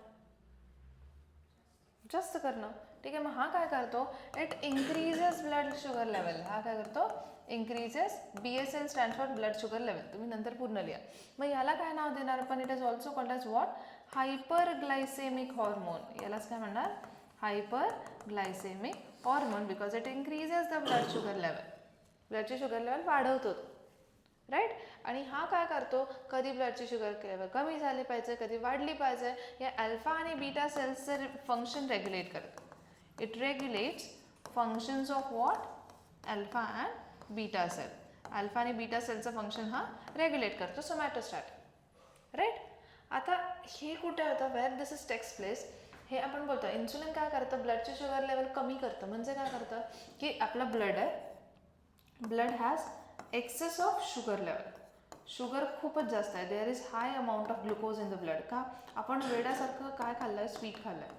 जास्त करणं, ठीक आहे. मग हा काय करतो? It increases blood sugar level. हा काय करतो? Increases. BSL stand for blood sugar level, तुम्ही नंतर पूर्ण लिहा. मग याला काय नाव देणार? पण it is also called as what? Hyperglycaemic hormone. यालाच काय म्हणणार? Hyperglycaemic hormone, because it increases the blood sugar level. ब्लडची शुगर लेवल वाढवतो, राईट. आणि हा काय करतो? कधी ब्लडची शुगर लेवल कमी झाली पाहिजे, कधी वाढली पाहिजे, या अल्फा आणि बीटा सेल्सचे फंक्शन रेग्युलेट करतो. It regulates functions of what? Alpha and beta cell. Alpha आणि बीटा सेलचं फंक्शन हा रेग्युलेट करतो सोमॅटोस्टॅट, राईट. आता हे कुठे होतं? Where this is takes place. हे आपण बोलतो इन्सुलिन काय करतं? ब्लडची शुगर लेवल कमी करतं. म्हणजे काय करतं की आपला ब्लड आहे, blood has excess of sugar level. Sugar खूपच जास्त आहे. There is high amount of glucose in the blood. का? आपण वेड्यासारखं काय खाल्लं आहे? स्वीट खाल्लं आहे,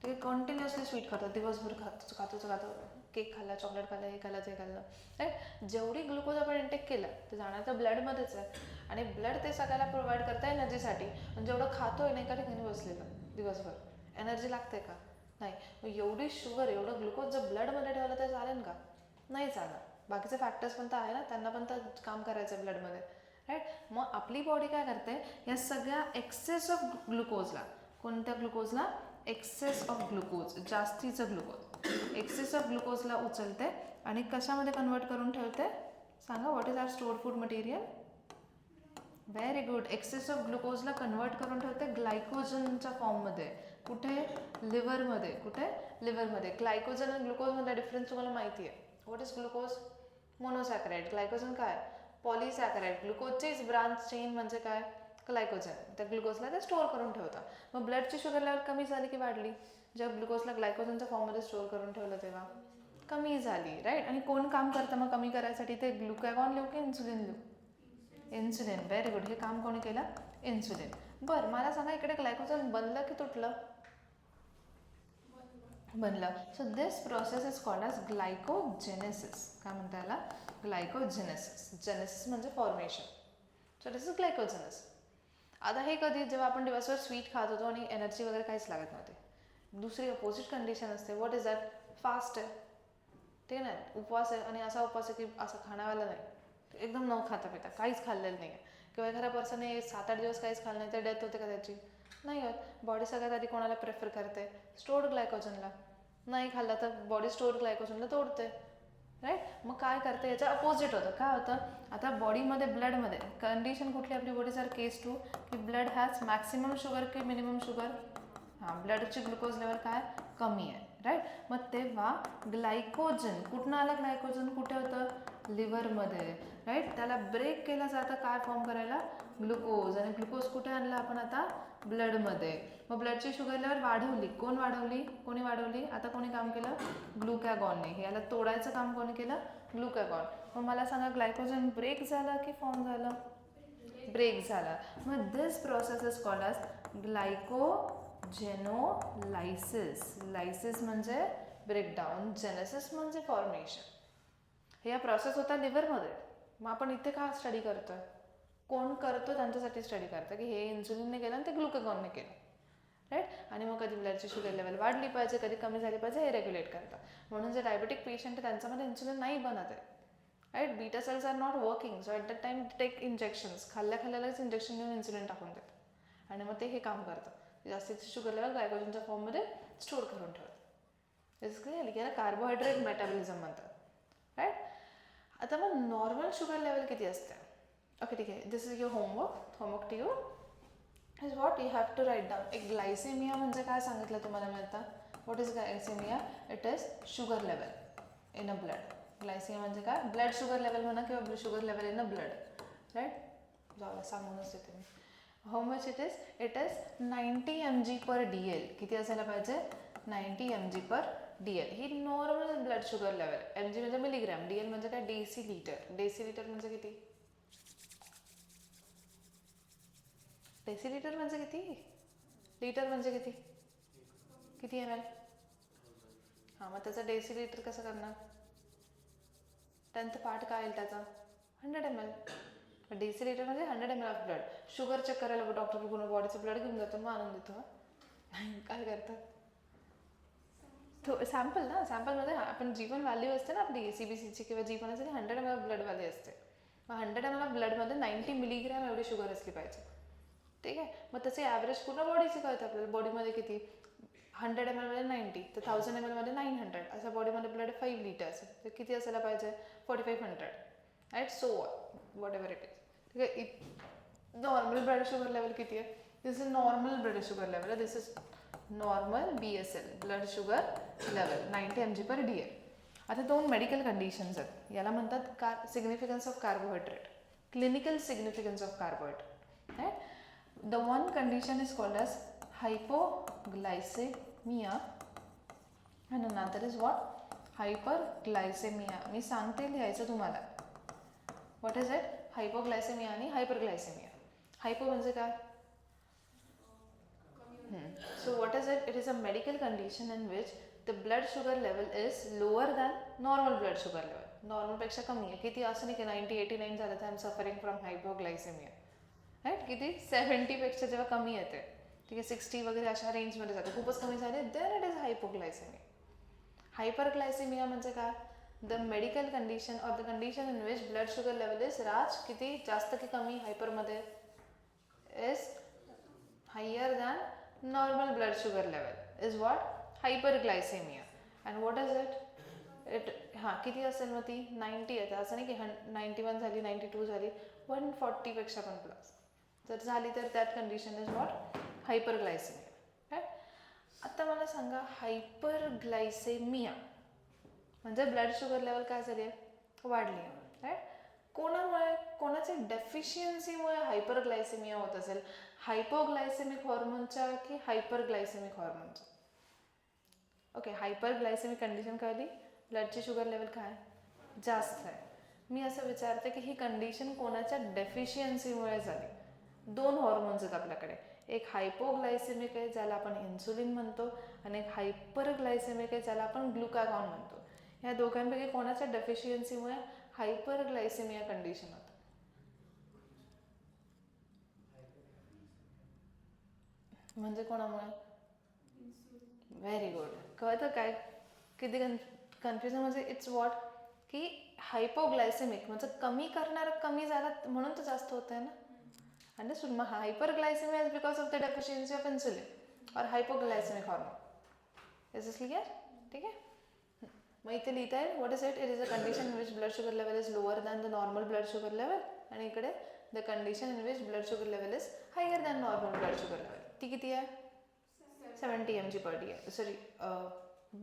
ठीक आहे. कंटिन्युअसली स्वीट खातो, दिवसभर खातो, केक खाल्ला, चॉकलेट खाल्लं, हे खाल्लं, ते खाल्लं, राईट. जेवढी ग्लुकोज आपण इंटेक केलं ते जाणार तर ब्लडमध्येच आहे. आणि ब्लड ते सगळ्याला प्रोव्हाइड करतं एनर्जीसाठी. पण जेवढं खातोय नाही एका ठिकाणी बसलेलं दिवसभर, एनर्जी लागते का? नाही. मग एवढी शुगर, एवढं ग्लुकोज जर ब्लडमध्ये ठेवलं तर चालेल का? नाही चालणार. बाकीचे फॅक्टर्स पण तर आहे ना, त्यांना पण तर काम करायचं आहे ब्लडमध्ये, राईट. मग आपली बॉडी काय करते? या सगळ्या एक्सेस ऑफ ग्लुकोजला, कोणत्या ग्लुकोजला? एक्सेस ऑफ ग्लुकोज, जास्तीचं ग्लुकोज, एक्सेस ऑफ ग्लुकोजला उचलते आणि कशामध्ये कन्वर्ट करून ठेवते? सांगा, what is our store food material? Very good. Excess of ग्लुकोजला कन्वर्ट करून ठेवते ग्लायकोजनच्या फॉर्ममध्ये. कुठे? लिव्हरमध्ये. कुठे? लिव्हरमध्ये. ग्लायकोजन आणि ग्लुकोजमध्ये डिफरन्स तुम्हाला माहिती आहे. What is glucose? Monosaccharide. Glycogen काय? पॉलिसॅकराइड. ग्लुकोजचीच ब्रांच चेन म्हणजे काय? ग्लायकोजन. त्या ग्लुकोजला ते स्टोअर करून ठेवतात. मग ब्लडची शुगर लेवल कमी झाली की वाढली? जेव्हा ग्लुकोजला ग्लायकोजनच्या फॉर्ममध्ये स्टोअर करून ठेवलं तेव्हा कमी झाली, राईट. आणि कोण काम करतं मग कमी करायसाठी? ते ग्लुकॅगॉन लिहू की इन्सुलिन लिहू? इन्सुलिन. Very good. हे काम कोणी केलं? इन्सुलिन. बरं, मला सांगा, इकडे ग्लायकोजन बनलं की तुटलं? बनलं. So this process is called as glycogenesis. काय म्हणता याला? ग्लायकोजेनेसिस. जेनेसिस म्हणजे formation. So this is glycogenesis. आता हे कधी? जेव्हा आपण दिवसभर स्वीट खात होतो आणि एनर्जी वगैरे काहीच लागत नव्हते. दुसरी अपोजिट कंडिशन असते. What is that? फास्ट आहे, ठीक आहे ना, उपवास आहे. आणि असा उपवास आहे की असं खाण्यावाला नाही, एकदम न खाता पिता, काहीच खाल्लेलं नाही आहे. किंवा एखाद्या पर्सनने 7-8 दिवस काहीच खाल्लं नाही तर डेथ होते का त्याची? नाही होत. बॉडी सगळ्यात आधी कोणाला प्रेफर करते? स्टोर्ड ग्लायकोजनला. नाही खाल्लं तर बॉडी स्टोअर ग्लायकोजनला तोडते, राईट. मग काय करते? याचं अपोजिट होतं. काय होतं? आता बॉडीमध्ये, ब्लडमध्ये कंडिशन कुठली आपली बॉडी जर केस 2 की ब्लड हॅज मॅक्सिमम शुगर की मिनिमम शुगर? हां, ब्लडची ग्लुकोज लेवल काय? कमी आहे, राईट. मग तेव्हा ग्लायकोजन कुठनं आलं? ग्लायकोजन कुठे होतं? लिव्हरमध्ये, राईट. त्याला ब्रेक केलं जातं काय फॉर्म करायला? ग्लुकोज. आणि ग्लुकोज कुठे आणलं आपण आता? ब्लडमध्ये. मग ब्लडची शुगर लेवल वाढवली. कोण वाढवली? कोणी वाढवली? आता कोणी काम केलं? ग्लुकॅगॉनने. याला तोडायचं काम कोणी केलं? ग्लुकॅगॉन. मग मला सांगा, ग्लायकोजन ब्रेक झालं की फॉर्म झालं? ब्रेक झाला. मग this process is called as glycogenolysis. Lysis म्हणजे ब्रेकडाऊन, जेनेसिस म्हणजे फॉर्मेशन. हे प्रोसेस होता लिव्हरमध्ये. मग आपण इथे का स्टडी करतोय? कोण करतो? त्यांच्यासाठी स्टडी करतं की हे इन्सुलिनने केलं आणि ते ग्लुकॅगॉनने केलं, राईट. आणि मग कधी ब्लडची शुगर लेवल वाढली पाहिजे, कधी कमी झाली पाहिजे, हे रेग्युलेट करतात. म्हणून जे डायबेटिक पेशंट आहे त्यांच्यामध्ये इन्सुलिन नाही बनत आहे, right. Beta cells are not working. So at that time take injections. खाल्ल्याखाल्ल्यालाच इंजेक्शन देऊन इन्सुलिन टाकून देतात. आणि मग ते हे काम करतं, जास्तीची शुगर लेवल ग्लायकोजनच्या फॉर्ममध्ये स्टोअर करून ठेवतं. बेसिकली याला कार्बोहायड्रेट मेटाबॉलिझम म्हणतात, राईट. आता मग नॉर्मल शुगर लेवल किती असते? ओके, ठीक आहे. दिस is your homework to you. Is what you have to write down. एक ग्लायसेमिया म्हणजे काय सांगितलं तुम्हाला मी आता. What is glycaemia? It is sugar level in a blood. Glycaemia म्हणजे काय? ब्लड शुगर लेवल म्हणा किंवा sugar level in a blood, right. जाऊ सांगूनच देते मी. How much it is? It is 90 mg/dl. किती असायला पाहिजे? 90 mg/dl. ही normal blood sugar level. mg म्हणजे मिलीग्रॅम, dl म्हणजे काय? डेसिलिटर. डेसिलिटर म्हणजे किती? डेसिलिटर म्हणजे किती? लिटर म्हणजे किती? किती ml? हां, मग त्याचं डेसिलिटर कसं करणार? 10th पार्ट काय येईल त्याचा? 100 ml. डेसिलिटर म्हणजे 100 ml of blood. Sugar check करायला डॉक्टर पूर्ण बॉडीचं ब्लड घेऊन जातो, मग आणून देतो. नाही, काय करतात? तो सॅम्पल ना, सॅम्पलमध्ये आपण जी पण व्हॅल्यू असते ना आपली CBCची किंवा जी पण असते ती 100 ml ऑफ ब्लडवाली असते. मग 100 ml ऑफ ब्लडमध्ये 90 मिलीग्रॅम एवढी शुगर असली पाहिजे, ठीक आहे. मग त्याचे ॲव्हरेज पूर्ण बॉडीची कळतं आपल्याला. बॉडीमध्ये किती? 100 ml मध्ये 90, तर 1000 ml मध्ये 900, असं बॉडीमध्ये ब्लड 5 लिटर्स, तर किती असायला पाहिजे? 4500, right. So whatever it is, ठीक आहे. नॉर्मल ब्लड शुगर लेवल किती आहे? दिस is normal blood sugar level. This is normal BSL, blood sugar level 90 mg/dl. आता दोन मेडिकल कंडिशन्स आहेत. याला म्हणतात significance of carbohydrate, clinical significance of carbohydrate, right. The one condition is called as hypoglycemia and another is what? Hyperglycemia. मी सांगते, लिहायचं तुम्हाला. What is it? Hypoglycemia आणि hyperglycemia. Hypo म्हणजे काय? So what is it? It is a medical condition in which the blood sugar level is lower than normal blood sugar level. Normal पेक्षा कमी आहे. किती? असं नाही की 90-89 झालं तर I am suffering from hypoglycemia, right. किती? 70 पेक्षा जेव्हा कमी येते, ठीक आहे, 60 वगैरे अशा रेंजमध्ये जाते, खूपच कमी झाले, then it is hypoglycaemia. Hyperglycaemia म्हणजे काय? The medical condition or the condition in which blood sugar level is raised किती? जास्त की कमी? हायपरमध्ये is higher than normal blood sugar level is what? Hyperglycaemia. And what is it? हां, किती असेल मग ती? 90 येते. असं नाही की 91 झाली, 92 झाली, 140 पेक्षा पण प्लस जर झाली तर that condition is what? Hyperglycaemia, right. आता मला सांगा, हायपरग्लायसेमिया म्हणजे ब्लड शुगर लेवल काय झाली आहे? वाढली आहे, राईट. कोणामुळे? कोणाच्या डेफिशियन्सीमुळे हायपरग्लायसेमिया होत असेल? हायपोग्लायसेमिक हॉर्मोनच्या की हायपरग्लायसेमिक हॉर्मोनच्या? ओके, हायपरग्लायसेमिक कंडिशन कळली. ब्लडची शुगर लेवल काय? जास्त आहे. मी असं विचारते की ही कंडिशन कोणाच्या डेफिशियन्सीमुळे झाली? दोन हॉर्मोन्स आहेत आपल्याकडे. एक हायपोग्लायसेमिक आहे ज्याला आपण इन्सुलिन म्हणतो, आणि एक हायपरग्लायसेमिक आहे ज्याला आपण ग्लुकागॉन म्हणतो. ह्या दोघांपैकी कोणाच्या डेफिशियन्सीमुळे हायपरग्लायसेमिया कंडिशन होतं? म्हणजे कोणामुळे? Very good. कळतं काय? किती कन्फ्युजन म्हणजे इट्स व्हॉट की हायपोग्लायसेमिक म्हणजे कमी करणारं कमी झाला म्हणून तर जास्त होत आहे ना. अंडरस्टूड. मग hyperglycaemia is because of the deficiency of insulin और hypoglycaemic hormone. Is this clear? ठीक आहे. मग इथे लिहिता येईल what is it? It is a condition in which blood sugar level is lower than the normal blood sugar level, आणि इकडे the condition in which blood sugar level is higher than normal blood sugar level. ती किती आहे? 70 mg/dl. Sorry,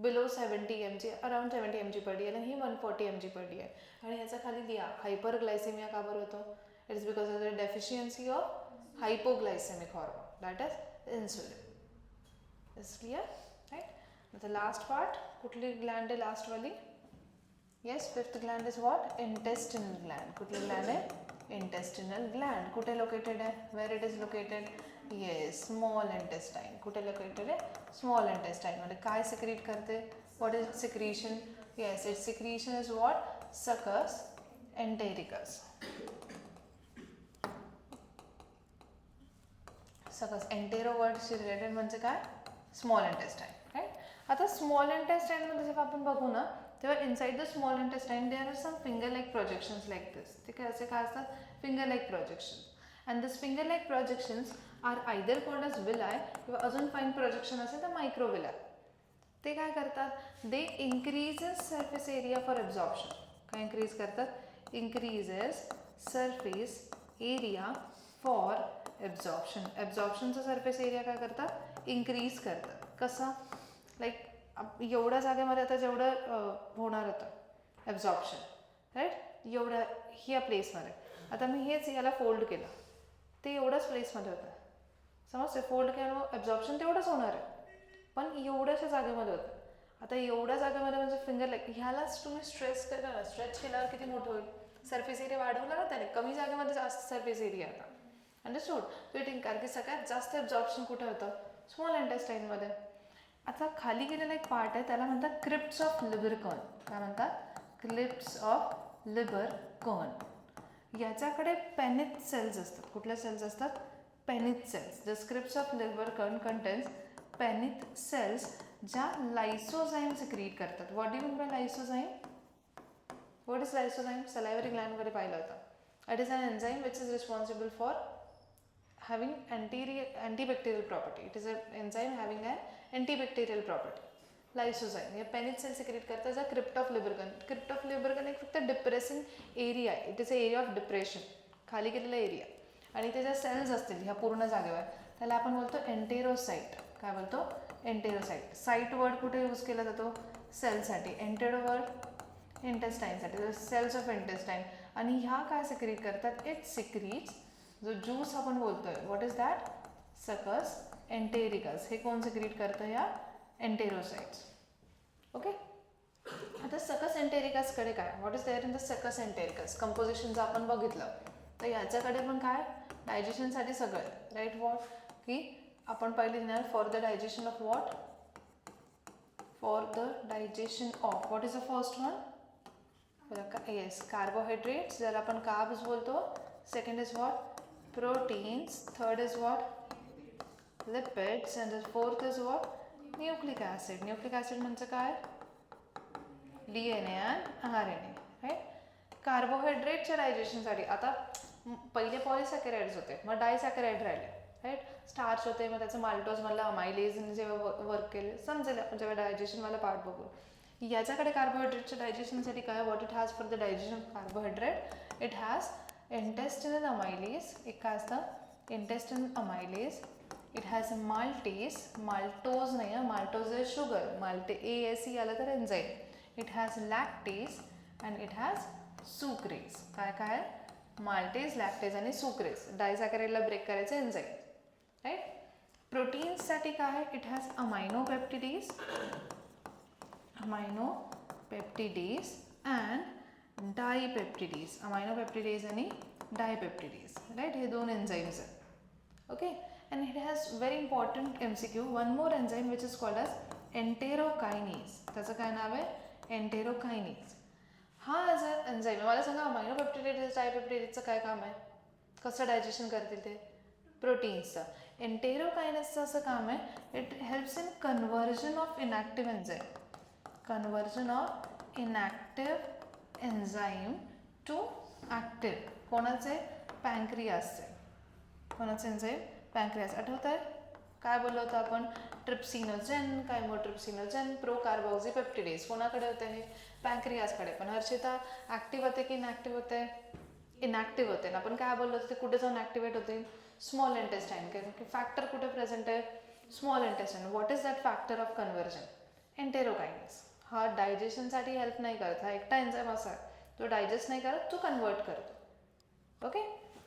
below 70 mg, around 70 mg/dl, आणि ही 140 mg/dl. आणि ह्याचा खाली लिहा हायपरग्लायसेमिया का बरं होतो? It is because of the deficiency of hypoglycaemic hormone, that is insulin. Is clear? Right. आता लास्ट पार्ट, कुठली ग्लँड आहे लास्टवाली? Yes, fifth gland is what? Intestinal gland. कुठली ग्लँड आहे? Intestinal gland. कुठे लोकेटेड आहे? Where it is located? Yes, small intestine. कुठे लोकेटेड आहे? Small intestine. मध्ये काय सिक्रीट करते? What is secretion? Yes, its secretion is what? Succus entericus. Succus entero वर्डशी related म्हणजे काय? Small intestine, right. आता स्मॉल इंटेस्टाईनमध्ये जेव्हा आपण बघू ना, तेव्हा inside the small intestine there are some finger like projections like this. ठीक आहे, असे काय असतात? Finger like projections. And this finger like projections are either called as villi, किंवा अजून फाईन प्रोजेक्शन असेल तर मायक्रोविलाय. ते काय करतात? They increases surface area for absorption. काय इन्क्रीज करतात? Increases surface area for absorption. ॲब्झॉर्प्शनचा सरफेस एरिया काय करतात, इन्क्रीज करतात. कसा, लाईक एवढ्या जागेमध्ये आता जेवढं होणार होतं ॲब्झॉर्प्शन, राईट, एवढ्या ह्या प्लेसमध्ये, आता मी हेच याला फोल्ड केलं, ते एवढ्याच प्लेसमध्ये होतं, समजते, फोल्ड केल्यामुळे ॲब्झॉर्प्शन तेवढंच होणार आहे, पण एवढ्याशा जागेमध्ये होतं. आता एवढ्या जागेमध्ये म्हणजे फिंगर लाईक ह्यालाच तुम्ही स्ट्रेच केलं ना, स्ट्रेच केल्यावर किती मोठं होईल, सरफेस एरिया वाढवला ना त्याने, कमी जागेमध्ये जास्त सरफेस एरिया आता. अंडरस्टूड, फिटिंग, कारण की सगळ्यात जास्त ॲब्झॉर्प्शन कुठे होतं, स्मॉल इंटेस्टाईनमध्ये. आता खाली गेलेला एक पार्ट आहे त्याला म्हणतात क्रिप्ट्स ऑफ लिबरकॉन. काय म्हणतात, क्रिप्ट्स ऑफ लिबरकॉन. याच्याकडे पेनिथ सेल्स असतात. कुठल्या सेल्स असतात, Paneth cells. The crypts of Lieberkuhn contains Paneth cells ज्या लायसोझाईम सिक्रीट करतात. What do you mean by lysozyme, what is lysozyme, salivary gland मध्ये पाहिलं होतं. It is an enzyme which is responsible for having antibacterial property. It is an enzyme having an antibacterial property. लायसोझाईम हे पेनिथ सेल सिक्रेट करतात ज्या क्रिप्ट ऑफ लिबरकन. क्रिप्ट ऑफ लिबरकन एक फक्त डिप्रेसिंग एरिया आहे. It is a area of depression, खाली गेलेला एरिया. आणि ते ज्या सेल्स असतील ह्या पूर्ण जागेवर त्याला आपण बोलतो एंटेरोसाइट. काय बोलतो, एंटेरोसाइट. साईट वर्ड कुठे यूज केला जातो, सेलसाठी. एंटेरो वर्ड इंटेस्टाईनसाठी, सेल्स ऑफ इंटेस्टाईन. आणि ह्या काय सिक्रेट करतात, इट सिक्रीट्स जो ज्यूस आपण बोलतोय, व्हॉट इज दॅट, सकस एंटेरिकस. हे कोण सिक्रीट करतं, या एंटेरोसाइट्स. ओके, आता सकस एंटेरिकसकडे काय, what is there in the succus entericus, कंपोजिशनचं आपण बघितलं. तर याच्याकडे पण काय, डायजेशनसाठी सगळं, राईट. व्हॉट, की आपण पहिले लिहिणार for the digestion of what, for the digestion of, what is the first one, yes, carbohydrates, ज्याला आपण कार्ब्स बोलतो. Second is what, proteins, third is what, lipids, and the fourth is what, nucleic acid. Nucleic acid म्हणजे काय, DNA and RNA, राईट. कार्बोहायड्रेटच्या डायजेशनसाठी आता पहिले पॉलिसॅकराइड्स होते, मग डायसॅकराइड राहिले, राईट. स्टार्च होते, मग त्याचं माल्टोज मधलं अमायलेजने जेव्हा वर्क केले समजेल आपण जेव्हा डायजेशनवाला पार्ट बघू. याच्याकडे कार्बोहायड्रेटच्या डायजेशनसाठी काय, what it has for the digestion of carbohydrate, it has intestinal amylase. एक काय असतं, intestinal amylase. It has maltase, maltose नाही आहे, maltose is sugar, ASE आलं तर enzyme. It has lactase and it has sucrase. काय काय, maltase, lactase आणि sucrase. डायसॅकराइडला ब्रेक करायचं एन्झाईम, राईट. प्रोटीन्ससाठी काय, it has aminopeptidase, aminopeptidase and dipeptidase. Aminopeptidase आणि डायपेप्टिडेज, राईट. हे दोन एन्झाईम्स आहेत. Okay, and it has very important MCQ, one more enzyme which is called as enterokinase. त्याचं काय नाव आहे, एंटेरोकायनेज. हा ॲज अ एन्झाईम, मला सांगा अमायनोपेप्टिडेज डायपेप्टिडेजचं काय काम आहे, कसं डायजेशन करतील ते, प्रोटीन्सचं. एंटेरोकायनेजचं असं काम आहे, it helps in conversion of inactive enzyme, conversion of inactive enzyme to active. कोणाचे, पँक्रियासचे. कोणाचे एन्झाईम, पँक्रियास. आठवत आहे काय बोललो होतं आपण, ट्रिप्सिनोजेन, कायमोट्रिप्सिनोजेन, प्रोकार्बोक्झिपेप्टिडेज. कोणाकडे होते हे, पँक्रियासकडे. पण हर्षिता ॲक्टिव्ह होते की इनॅक्टिव्ह होते, इनॅक्टिव्ह होते ना. आपण काय बोललो होतं, ते कुठे जाऊन ॲक्टिवेट होते, स्मॉल इंटेस्टाईन. कारण की फॅक्टर कुठे प्रेझेंट आहे, small intestine. What is that factor of conversion, enterokinase. हा डायजेशनसाठी हेल्प नाही करत, हा एकटा एन्झाईम असा आहे तो डायजेस्ट नाही करत, तो कन्वर्ट करतो. Okay,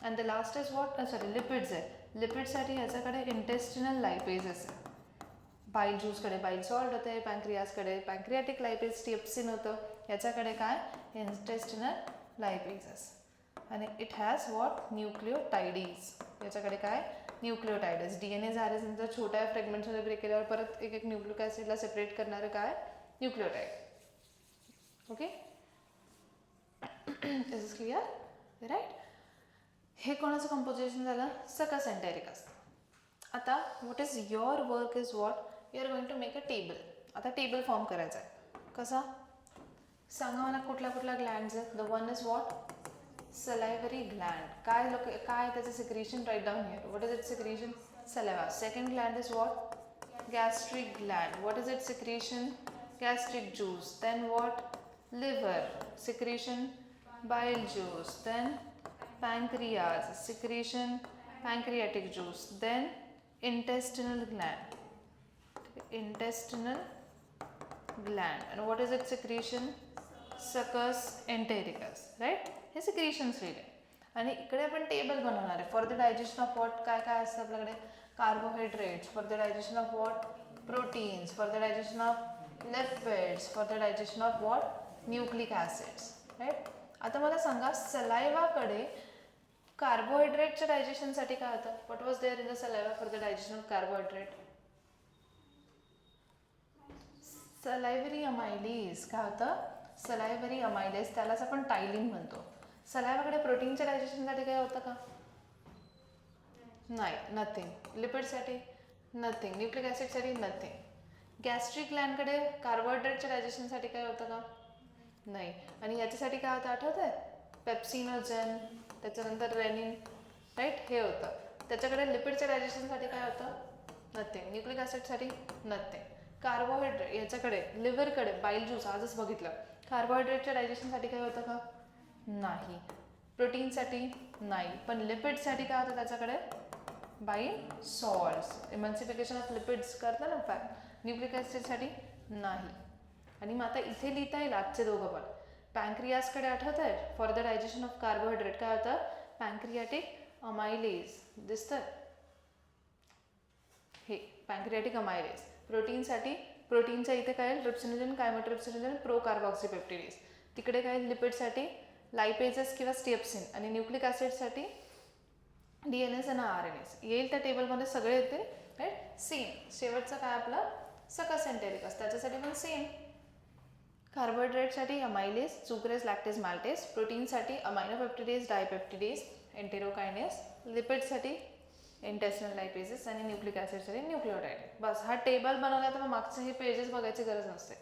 and the last is what, sorry, lipids आहे. लिपिडसाठी ह्याच्याकडे इंटेस्टिनल लायपेजेस आहे. बाईल ज्यूसकडे बाईल सॉल्ट होते, पँक्रियासकडे पँक्रियाटिक लायपेज, टिप्सिन होतं. याच्याकडे काय, इंटेस्टिनल लायपेजेस. आणि इट हॅज व्हॉट, न्यूक्लिओटाइडीज. याच्याकडे काय, न्यूक्लिओटाइडस. DNA झाल्यानंतर छोट्या फ्रेगमेंट्समध्ये ब्रेक केल्यावर परत एक एक न्यूक्लिक ॲसिडला सेपरेट करणारं काय, nucleotide. Okay, this is clear, right. हे कोणाचं कंपोजिशन झालं, सकस एंटेरिकस. आता what is your work is what, you are going to make a table. आता टेबल फॉर्म करायचा आहे, कसा सांगा मला, कुठल्या कुठल्या ग्लँड्स आहेत. The one is what, salivary gland. काय काय त्याचं secretion, right down here, what is it secretion, saliva. Second gland is what, gastric gland. What is its secretion, gastric juice. Then what, liver secretion, bile juice. Then pancreas secretion, pancreatic juice, then intestinal gland. Intestinal gland, and what is its secretion? Succus entericus, right? हे secretions लिहिले. आणि इकडे आपण टेबल बनवणार आहे for the digestion of what. काय काय असतं आपल्याकडे? Carbohydrates, for the digestion of what? Proteins, for the digestion of lipids, for the digestion of what? Nucleic acids, right? आता मला सांगा, सलायवाकडे कार्बोहायड्रेटच्या डायजेशनसाठी काय होतं? What was there in the saliva for the digestion of carbohydrate? Salivary amylase. काय होतं? सलायव्हरी अमायलेज, त्यालाच आपण टायलिन म्हणतो. सलायवाकडे प्रोटीनच्या डायजेशनसाठी काय होतं का? नाही, नथिंग. लिपिडसाठी नथिंग. न्यूक्लिक ॲसिडसाठी नथिंग. गॅस्ट्रिक ग्लॅन्डकडे कार्बोहायड्रेटच्या डायजेशनसाठी काय होतं का? नाही. आणि याच्यासाठी काय होतं आठवत आहे? पेप्सिनोजन, त्याच्यानंतर रेनिन, राईट? हे होतं. त्याच्याकडे लिपिडच्या डायजेशनसाठी काय होतं? नथिंग. न्यूक्लिक ॲसिडसाठी नथिंग. कार्बोहायड्रेट याच्याकडे लिव्हरकडे बाईल ज्यूस आजच बघितलं. कार्बोहायड्रेटच्या डायजेशनसाठी काय होतं का? नाही. प्रोटीनसाठी नाही. पण लिपिडसाठी काय होतं त्याच्याकडे? बाईल सॉल्ट्स. इमन्सिफिकेशन ऑफ लिपिड्स करतं ना फॅट. न्यूक्लिक ॲसिडसाठी नाही. आणि मग आता इथे लिहिता येईल आजचे दोघं पण. पॅन्क्रियासकडे आठवत आहे for the digestion of carbohydrate काय होतं? Pancreatic amylase. दिसतं हे पॅन्क्रियाटिक अमायलेज. प्रोटीनसाठी प्रोटीनच्या इथे काय? Trypsinogen, chymotrypsinogen, pro carboxypeptidase. तिकडे काय? लिपिडसाठी लायपेजेस किंवा स्टिएप्सिन. आणि न्यूक्लिक ॲसिडसाठी DNase आणि RNase. येईल त्या टेबलमध्ये सगळे येते, राईट? सेम. शेवटचं काय आपलं? सकस एंटेरिकस, त्याच्यासाठी पण सेम. कार्बोहायड्रेटसाठी अमायलेज, सुक्रेज, लॅक्टेज, माल्टेज. प्रोटीनसाठी अमायनोपेप्टिडेज, डायपेप्टिडेज, एंटेरोकायनेस. लिपिडसाठी इंटेस्टिनल लायपेजेस आणि न्यूक्लिक ॲसिडसाठी न्यूक्लिओटाइड. बस हा टेबल बनवला तर मग मागचे हे पेजेस बघायची गरज नसते.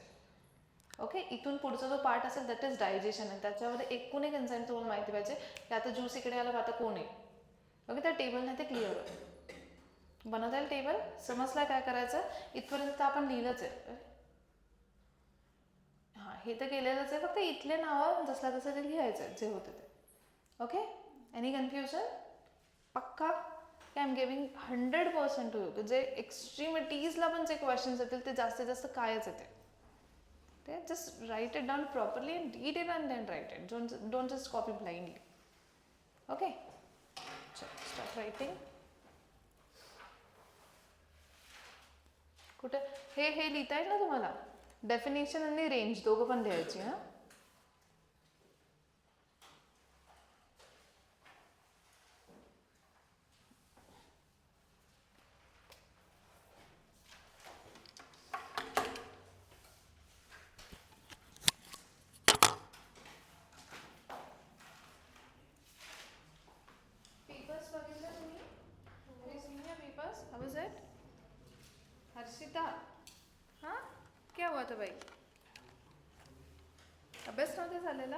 ओके, इथून पुढचा जो पार्ट असेल दॅट इज डायजेशन. आणि त्याच्यामध्ये एकूण एक एन्झाईम तुम्हाला माहिती पाहिजे की आता ज्यूस इकडे आला, आता कोण आहे. ओके, त्या टेबल नाही ते क्लिअर होतं. बनवता येईल टेबल? समजला काय करायचं? इथपर्यंत आपण लिहिलंच आहे. हां, हे तर केलेलंच आहे, फक्त इथले नावं जसला तसं ते लिहायचं जे होतं ते. Okay, any confusion? पक्का? I am giving 100% to you. जे एक्स्ट्रीमिटीजला पण जे क्वेश्चन्स येतील ते जास्तीत जास्त कायच येते. ते just write it down properly and read it and then write it. Don't just copy blindly. Okay, start writing. कुठे हे लिहिता येईल ना तुम्हाला? डेफिनेशन आणि रेंज दोघं पण लिहायची. हां, हर्षिता, हां क्या हुआ था भाई? अभ्यास नव्हता झालेला?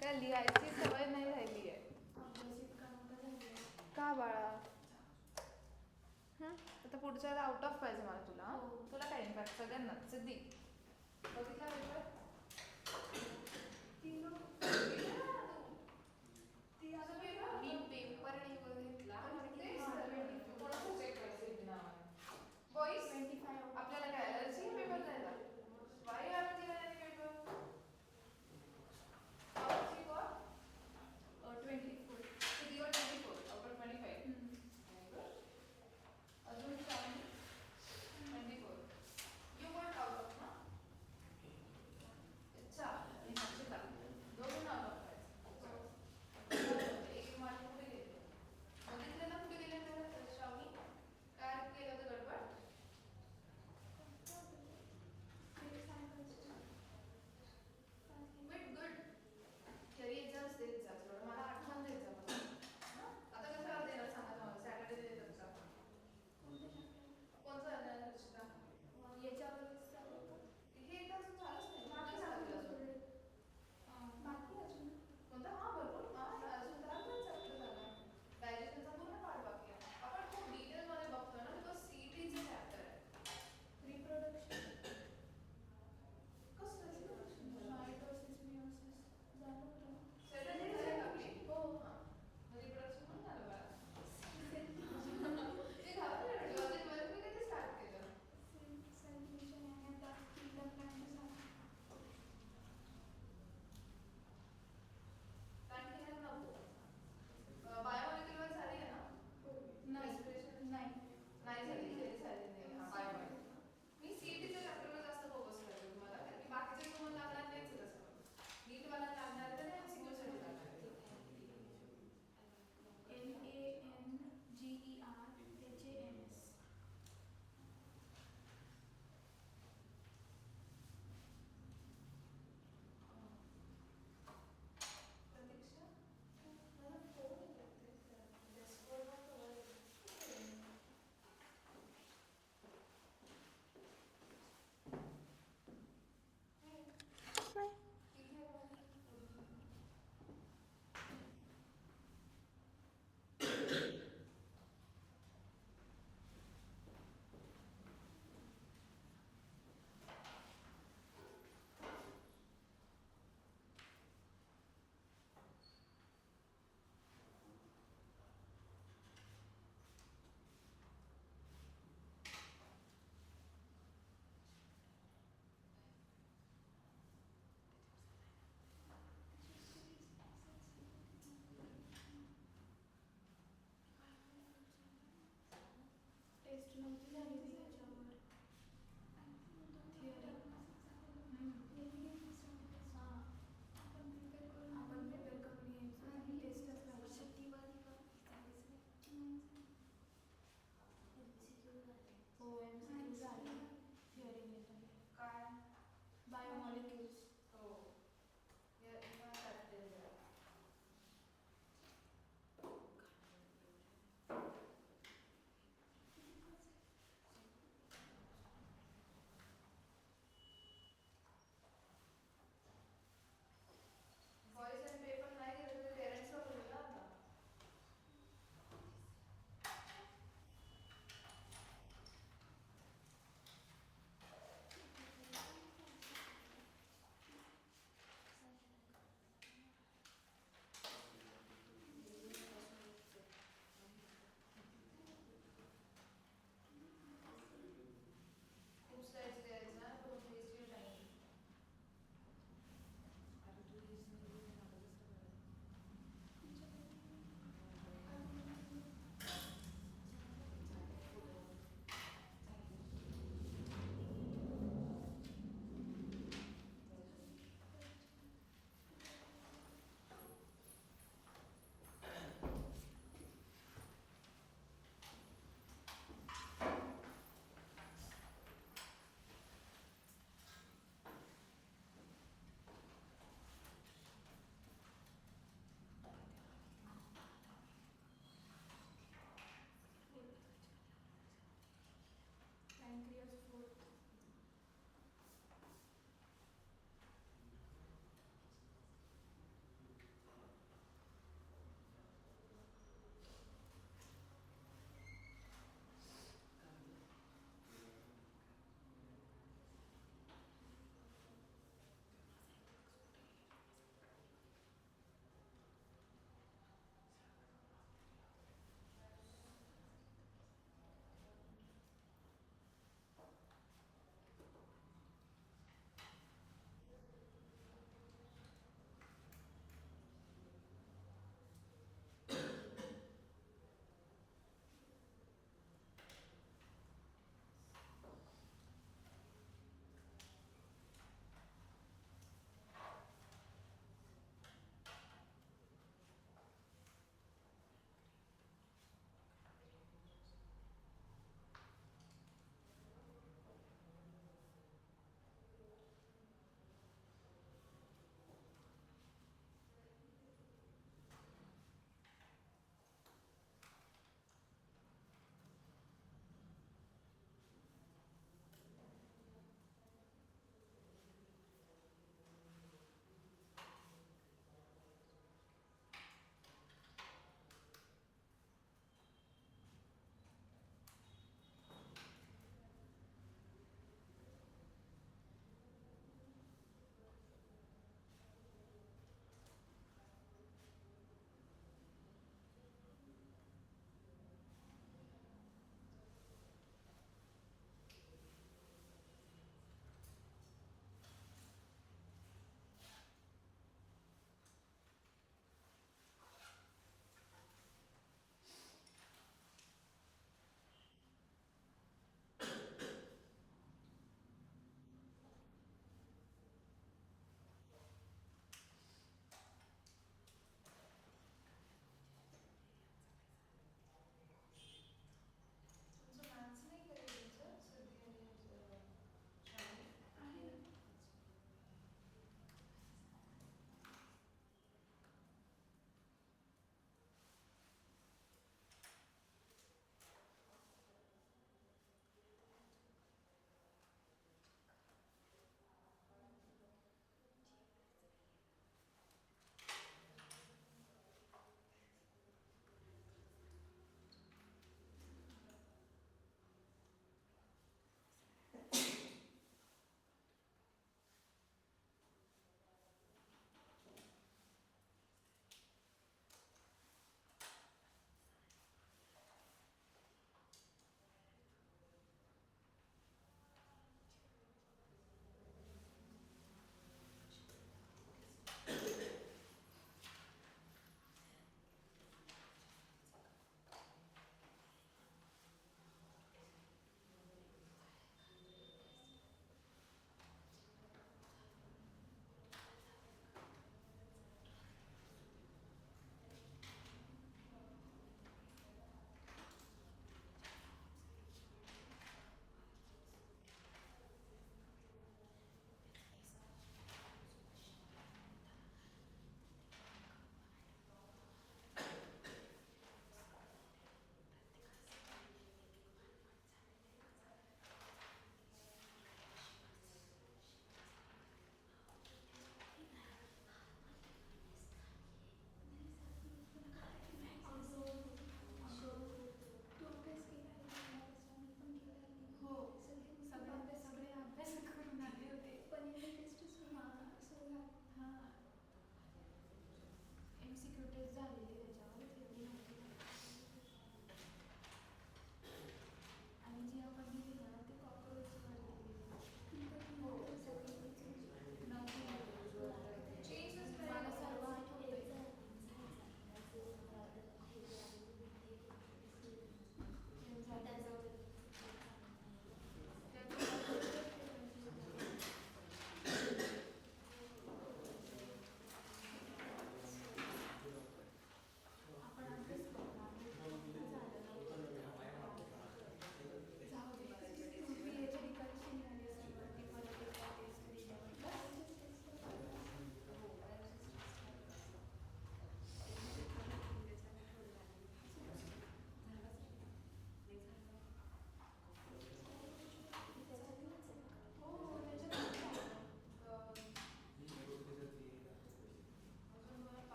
काय लिहायची सवय नाही राहिली आहे का बाळा? आता पुढच्या वेळेला आउट ऑफ पाहिजे मला तुला. तुला काय इम्पॅक्ट? सगळ्यांना सिद्धी बघितला पेपर? मी पेपर नाही बघितला. कोणाचा चेक करायचं नाव? बॉईज 25. आपल्याला काय अलर्जी पेपर द्यायला? वाय आर दिला नाही पेपर? हाऊची फॉर 24. किती वर? 24 आउट ऑफ 25. अजून 24. यू वॉन्ट आउट ऑफ ना? कुठली आहे ती?